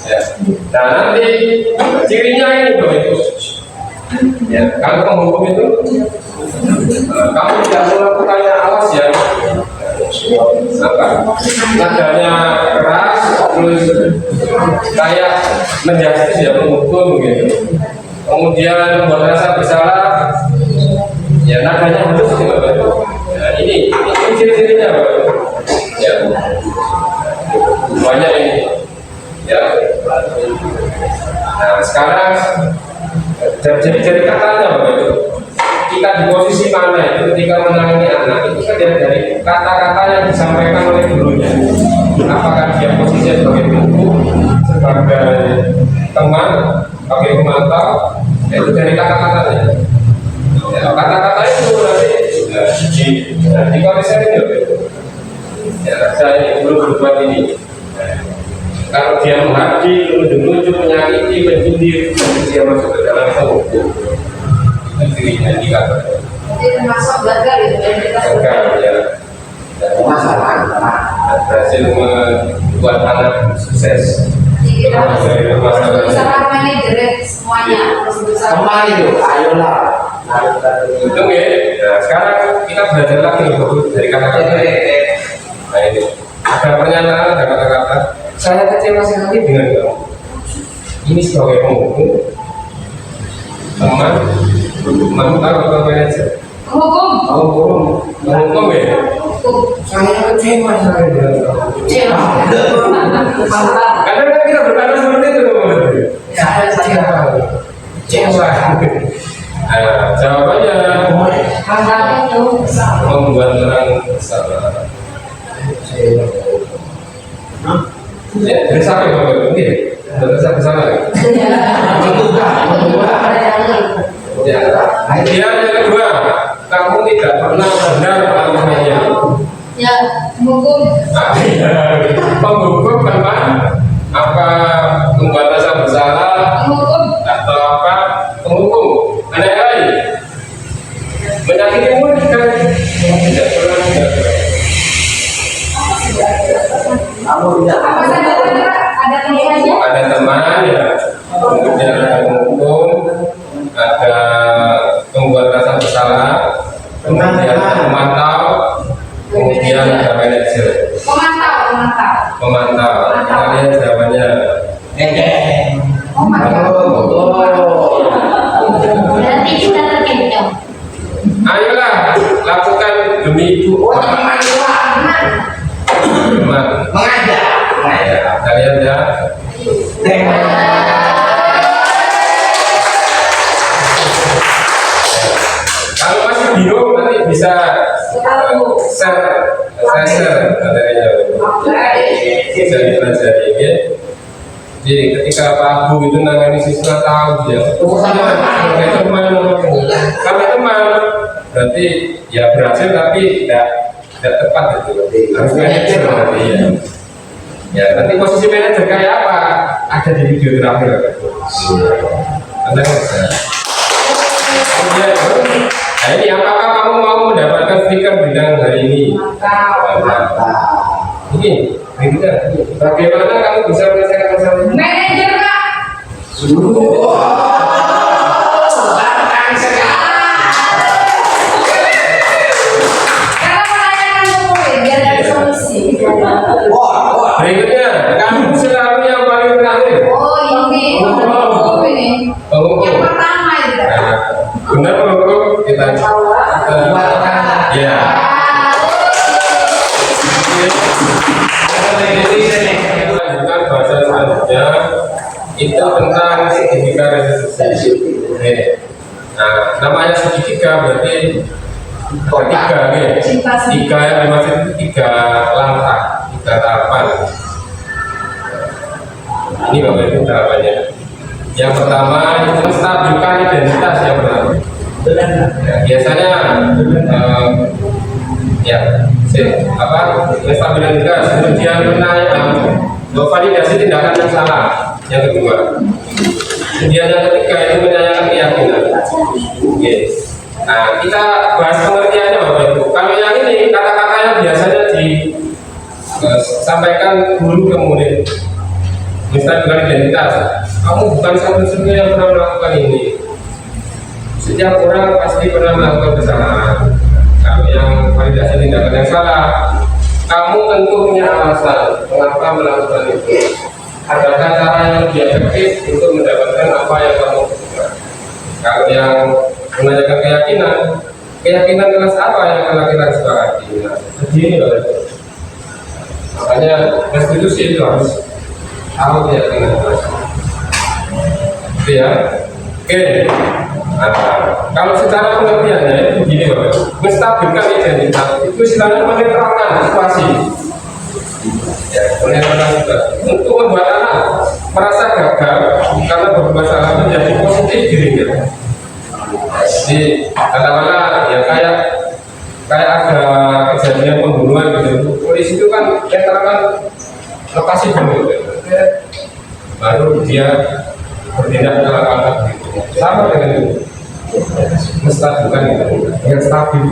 Ya. Nah, nanti cirinya ini Bapak Ibu. Ya, kalau penghukum itu kamu tidak melakukannya awas ya. Apa? Nadanya keras, terus kayak menjustis ya, menghukum gitu. Kemudian membuat rasa bersalah, ya nadanya halus gitu Bapak. Nah, ini ciri-cirinya Bapak. Ya, banyak ini. Ya. Nah, sekarang jadi katanya Bapak Ibu. Kita di posisi mana itu ketika menangani anak itu kan dari kata-kata yang disampaikan oleh gurunya. Apakah dia posisinya sebagai guru, sebagai teman, sebagai pemantau, itu dari kata-katanya. Ya, kata-kata itu nanti di konsep ini. Ya, saya belum berbuat ini. Kalau dia menghakimi, menuju menyakiti, mencindir, dia masuk ke dalam hukum. Dirinya indikator. Jadi termasuk gagal itu Gagal ya. Masalah. Berhasil membuat anak sukses. Jadi kita harus berusaha manajer semuanya. Kembali itu, ayolah. Hitung ya. Nah, sekarang kita belajar lagi dari kata-kata. Nah, ini ada pernyataan, ada kata-kata. Saya kecewa sekali dengan kamu. Ini sebagai penghukum, teman, mantap atau manajer? Hukum. Hukum ya? Saya kecewa sekali dengan kamu. Karena kan kita berkata seperti itu teman-teman. Saya kecewa. Nah, jawabannya membuat orang bersalah. Ya, bersalah ya Bapak Ibu. Bersalah. Ya, yang kedua, kamu tidak pernah benar melakukannya. Ya, hukum. Penghukum teman, apa membuat rasa bersalah Hukum. atau apa penghukum? Ada yang lain? Menyakitimu kan? Tidak pernah. Kamu tidak. Apa saja ada tulisannya? Ada teman ya, kemudian ada penghukum, ada membuat rasa bersalah, kemudian pemantau, kemudian ada manajer. Pemantau. Kita lihat jawabannya. Berarti kita terkencang. Ayolah, lakukan demi ibu. Teman. Mengajak. Ya, kita lihat ya. Kalau masih bingung nanti bisa share materinya. Bisa dipelajari ya. Jadi ketika Pak Abu itu nangani siswa tahu dia. Kalau teman berarti ya berhasil tapi tidak tepat itu. Harus manajer nanti ya. Ya nanti posisi manajer kayak apa? Ada di video terakhir. Anda bisa. Kemudian, nah ini apakah kamu mau mendapatkan stiker bintang hari ini? Ini, bagaimana kamu bisa menyelesaikan masalah ini? Manajer Pak. Oke. Nah, namanya segitiga berarti tiga, ya. Tiga yang dimaksud itu tiga langkah, tiga tahapan. Ini Bapak Ibu tahapannya. Yang pertama itu menstabilkan identitas yang pertama. Ya, biasanya menstabilkan identitas, kemudian validasi tindakan yang salah. Yang kedua. Kemudian yang ketiga itu menanyakan keyakinan. Oke. Nah, kita bahas pengertiannya Bapak Ibu. Kalau yang ini kata-katanya biasanya disampaikan guru ke murid. Menstabilkan identitas. Kamu bukan satu-satunya yang pernah melakukan ini. Setiap orang pasti pernah melakukan kesalahan. Kalau yang validasi tindakan yang salah, kamu tentu punya alasan mengapa melakukan itu. Adakah cara yang lebih efektif untuk mendapatkan apa yang kamu butuhkan? Kalau yang menanyakan keyakinan kelas apa yang akan kita sepakati? Nah, begini Bapak Ibu. Makanya restitusi itu harus tahu keyakinan kelas. Oke ya. Oke. Nah, kalau secara pengertiannya itu begini Bapak Ibu. Menstabilkan identitas itu istilahnya menetralkan situasi. Ya, menetralkan situasi. Untuk membuat anak merasa gagal karena berbuat salah menjadi positif dirinya. Jadi katakanlah ya kayak ada kejadian pembunuhan gitu, polisi itu kan keterangan lokasi pembunuhan, baru dia bertindak dalam langkah berikutnya. Sama dengan itu, menstabilkan itu, yang stabil.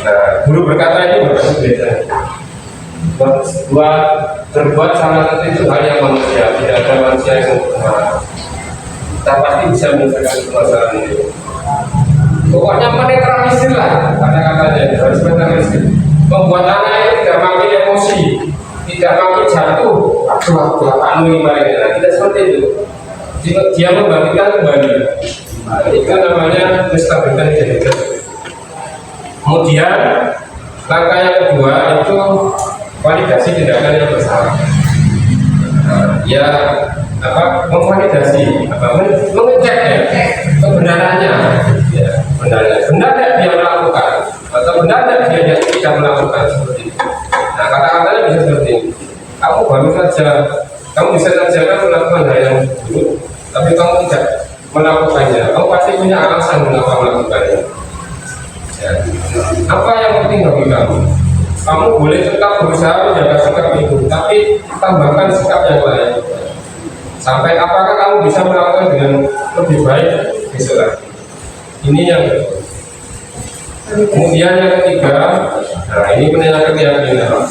Nah, guru berkata ini berbeda. Berbuat salah itu hal yang manusia, tidak ada manusia yang sempurna. Kita pasti bisa menyelesaikan permasalahan ini. Pokoknya menetralisir lah kata-katanya, harus menetralisir. Membuat anak itu tidak makin emosi, tidak makin jatuh. Aduh, apaan ini nah, tidak seperti itu. Dia membangkitkan kembali. Nah, ini kan namanya menstabilkan identitas. Kemudian langkah yang kedua itu validasi tindakan yang bersalah. Ya memvalidasi, mengecek ya kebenarannya, ya benar dia melakukan atau benar dia tidak melakukan seperti itu. Nah, kata-katanya bisa seperti ini. Kamu bisa saja kan melakukan hal yang buruk, tapi kamu tidak melakukannya. Kamu pasti punya alasan mengapa melakukannya. Ya. Apa yang penting bagi kamu? Kamu boleh tetap berusaha menjaga sikap itu, tapi tambahkan sikap yang lain. Sampai apakah kamu bisa melakukan dengan lebih baik besok lagi. Ini yang kedua. Kemudian yang ketiga, nah ini menanyakan keyakinan.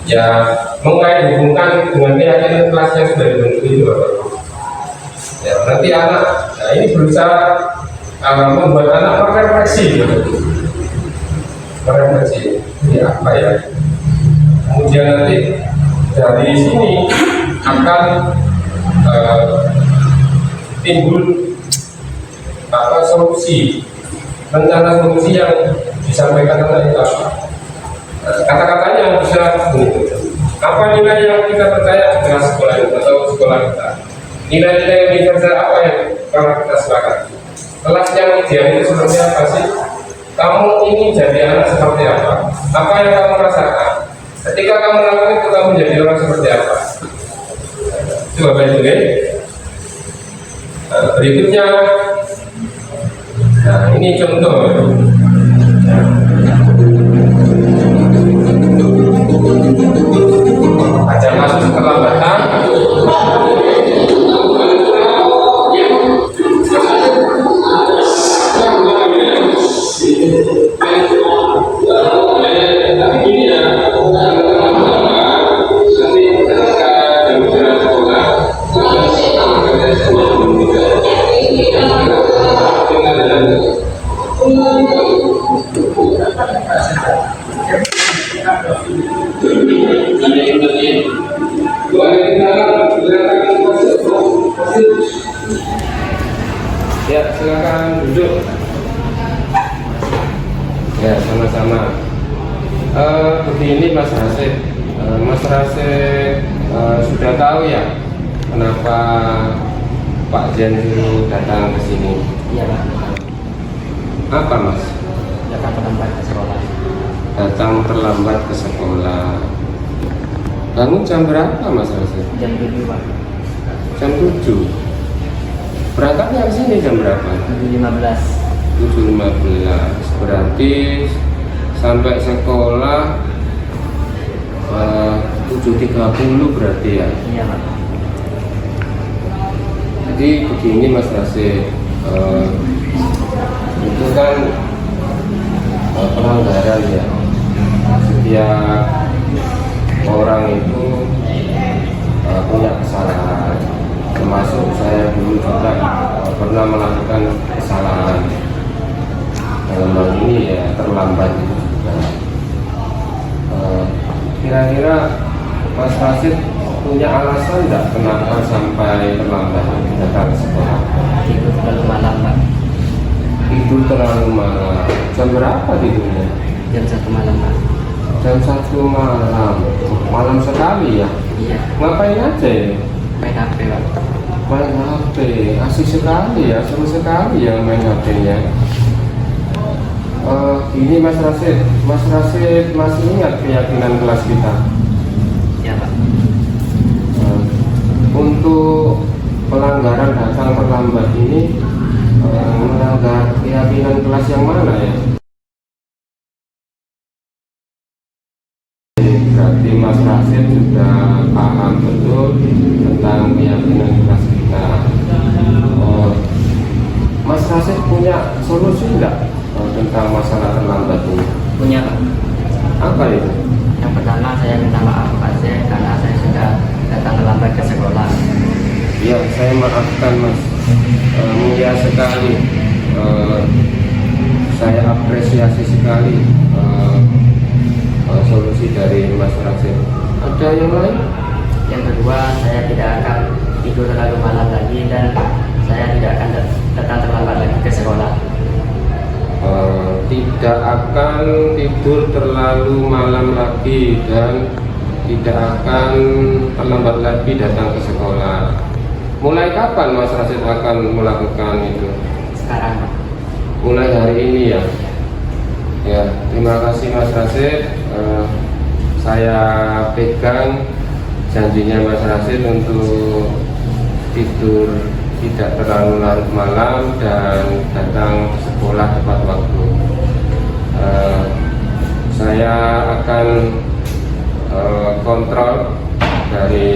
Ya, menghubungkan dengan keyakinan kelas yang sudah dibentuk itu. Ya, nanti anak, nah ini berusaha membuat anak merefleksi. Merefleksi, ini apa ya? Kemudian nanti dari sini akan timbul solusi, rencana solusi yang disampaikan oleh kita. Kata-katanya bisa begitu. Apa nilai yang kita percaya dengan sekolah itu atau sekolah kita? Nilai-nilai universal apa yang kita sepakati? Kelas yang ideal itu seperti apa sih? Kamu ingin jadi anak seperti apa? Apa yang kamu rasakan? Ketika kamu melakukan itu, kamu menjadi orang seperti apa? Coba baca ya. Berikutnya, nah ini contoh. Ada masuk keterlambatan. Ya, silakan duduk. Ya, sama-sama. Begini Mas Rasid. Mas Rasid sudah tahu ya kenapa Pak Jen dulu datang ke sini. Iya Pak. Apa Mas? Datang terlambat ke sekolah. Datang terlambat ke sekolah. Bangun jam berapa Mas Rasid? Jam 7 Pak. Jam 7. Berangkatnya ke sini jam berapa? 7.15. 7.15. Berarti sampai sekolah 7.30 berarti ya. Iya Pak. Jadi begini Mas Rasid, itu kan pelanggaran ya. Setiap orang itu punya kesalahan, termasuk saya dulu juga pernah melakukan kesalahan. Dalam hal ini ya terlambat itu juga. Kira-kira Mas Rasid punya alasan nggak kenapa sampai terlambat datang ke sekolah? Tidur terlalu malam Pak. Tidur terlalu malam. Jam berapa tidurnya? Jam 1 malam Pak. Jam 1 malam. Malam sekali ya? Iya. Ngapain aja ya? Main HP Pak. Main HP. Asik sekali ya, seru sekali ya main HP-nya. Ini Mas Rasid masih ingat keyakinan kelas kita? Iya Pak. Untuk pelanggaran datang terlambat ini melanggar keyakinan kelas yang mana ya? Berarti Mas Rasid sudah paham betul tentang keyakinan kelas kita. Mas Rasid punya solusi enggak tentang masalah terlambat ini? Punya Pak. Apa itu? Yang pertama saya minta maaf Pak Zen karena saya sudah datang terlambat ke sekolah. Ya, saya maafkan Mas. Mulia sekali. Saya apresiasi sekali solusi dari Mas Rasid. Ada yang lain? Yang kedua, saya tidak akan tidur terlalu malam lagi dan saya tidak akan datang terlambat lagi ke sekolah. Tidak akan tidur terlalu malam lagi dan tidak akan terlambat lagi datang ke sekolah. Mulai kapan Mas Rasid akan melakukan itu? Sekarang Pak. Mulai hari ini ya. Ya, terima kasih Mas Rasid. Saya pegang janjinya Mas Rasid untuk tidur tidak terlalu larut malam dan datang ke sekolah tepat waktu. Saya akan kontrol dari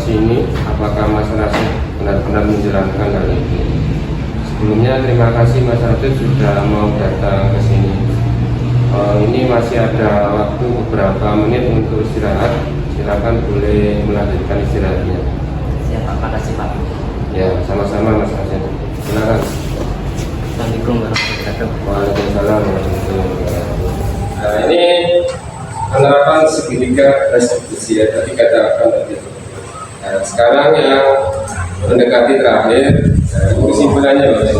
sini apakah Mas Rasid benar-benar menjalankan hal itu. Sebelumnya terima kasih Mas Rasid sudah mau datang ke sini. Ini masih ada waktu beberapa menit untuk istirahat. Silakan boleh melanjutkan istirahatnya. Siap Pak, makasih Pak. Ya, sama-sama Mas Rasid. Silakan. Assalamualaikum warahmatullahi wabarakatuh. Waalaikumsalam warahmatullahi wabarakatuh. Nah, ini penerapan segitiga restitusi ya, tadi katakan tadi. Nah, sekarang yang mendekati terakhir, kesimpulannya Mas.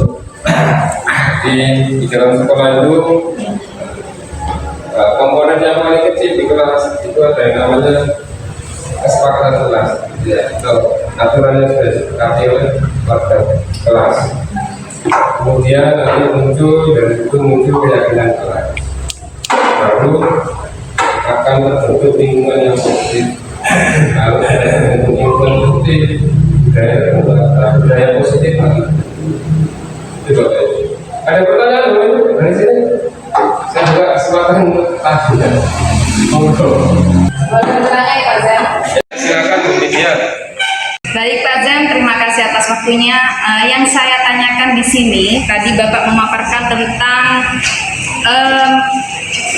Di dalam sekolah itu komponen yang paling kecil di kelas itu ada yang namanya kesepakatan kelas. Ya, itu aturannya sudah disepakati oleh warga kelas. Kemudian nanti muncul dari itu muncul keyakinan kelas. Lalu akan terbentuk lingkungan yang positif. Kalau ada lingkungan positif, budaya positif lagi. Itu ada pertanyaan dari sini? Saya juga kesempatan tanya. Monggo. Boleh bertanya ya Pak Zen? Silakan Bu Lydia. Baik Pak Zen, terima kasih atas waktunya. Yang saya tanyakan di sini, tadi Bapak memaparkan tentang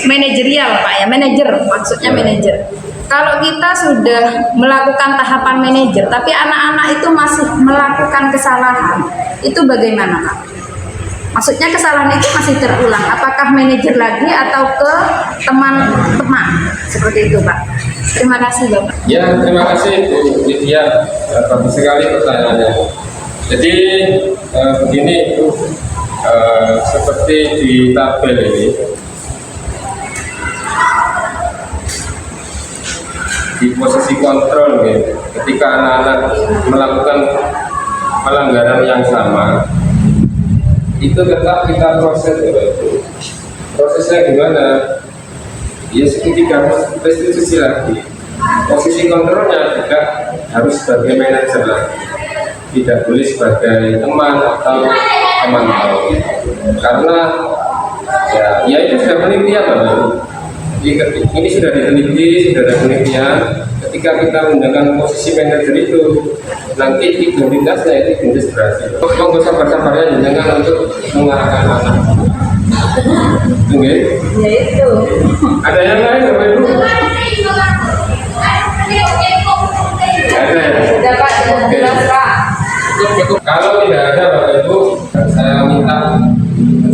manajerial Pak ya, manajer, maksudnya manajer. Kalau kita sudah melakukan tahapan manajer, tapi anak-anak itu masih melakukan kesalahan, itu bagaimana Pak? Maksudnya kesalahan itu masih terulang, apakah manajer lagi atau ke teman-teman? Seperti itu Pak. Terima kasih Bapak. Ya, terima kasih Bu Lydia. Bagus sekali pertanyaannya. Jadi begini, seperti di tabel ini. di posisi kontrol gitu. Ketika anak-anak melakukan pelanggaran yang sama, itu tetap kita proses gitu. Prosesnya gimana? Ya seketika restitusi lagi. Posisi kontrolnya juga harus sebagai manajer lagi, tidak boleh sebagai teman atau teman tahu, karena ya itu sudah penelitian loh. Ini sudah diteliti, sudah ada penelitian. Ketika kita menggunakan posisi manajer itu, nanti identitasnya itu identitas berhasil. Monggo sabar-sabarnya jangan untuk mengarahkan anak. Oke? Ya itu. Ada yang lain Bapak Ibu? Ada ya? Sudah Pak, jelas Pak. Kalau tidak ada Bapak Ibu, saya minta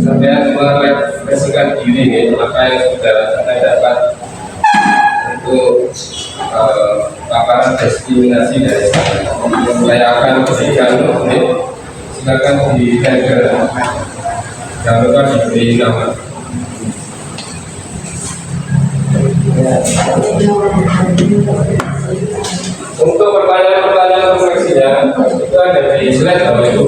sampai merefleksikan diri nih, apa yang sudah saya dapat untuk paparan diskriminasi dari saya. Saya akan berikan nih, silakan ditempel, jangan lupa diberi nama. Untuk pertanyaan-pertanyaan refleksinya itu ada di slide Bapak Ibu.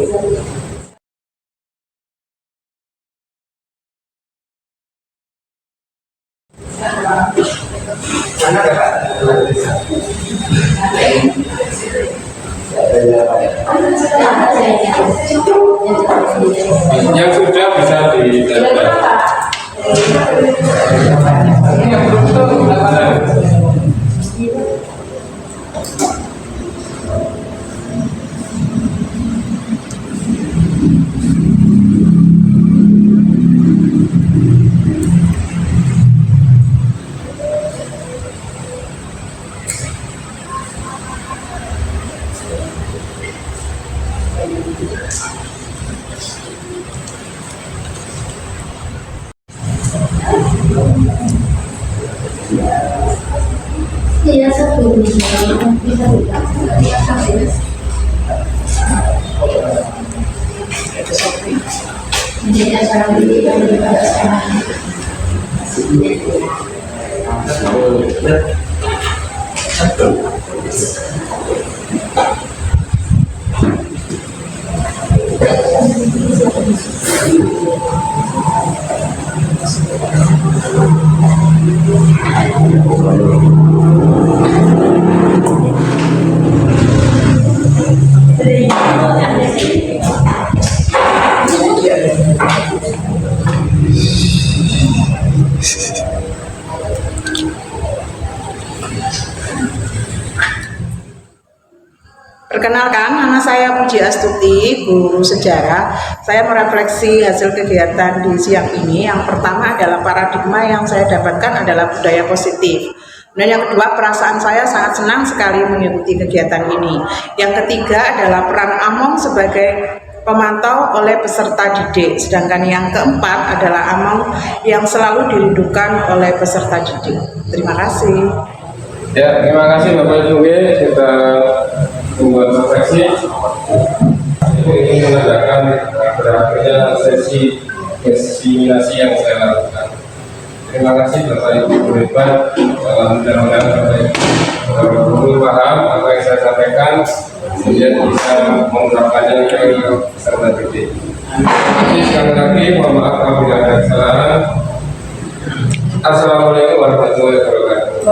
Yang sudah bisa ditempel. Iya, satu bisa menjadi acara ini dan juga sekarang. Perkenalkan, nama saya Puji Astuti, guru sejarah. Saya merefleksi hasil kegiatan di siang ini. Yang pertama adalah paradigma yang saya dapatkan adalah budaya positif. Dan yang kedua, perasaan saya sangat senang sekali mengikuti kegiatan ini. Yang ketiga adalah peran Among sebagai pemantau oleh peserta didik. Sedangkan yang keempat adalah Among yang selalu dirindukan oleh peserta didik. Terima kasih. Ya, terima kasih Bapak Ibu sudah membuat refleksi. Ini ingin menandakan berakhirnya sesi diskriminasi yang saya lakukan. Terima kasih Bapak Ibu berlibat. Mudah-mudahan Bapak Ibu paham apa yang saya sampaikan, kemudian bisa mengungkapkannya ke peserta didik. Jadi sekali lagi mohon maaf apabila ada kesalahan. Assalamualaikum warahmatullahi wabarakatuh.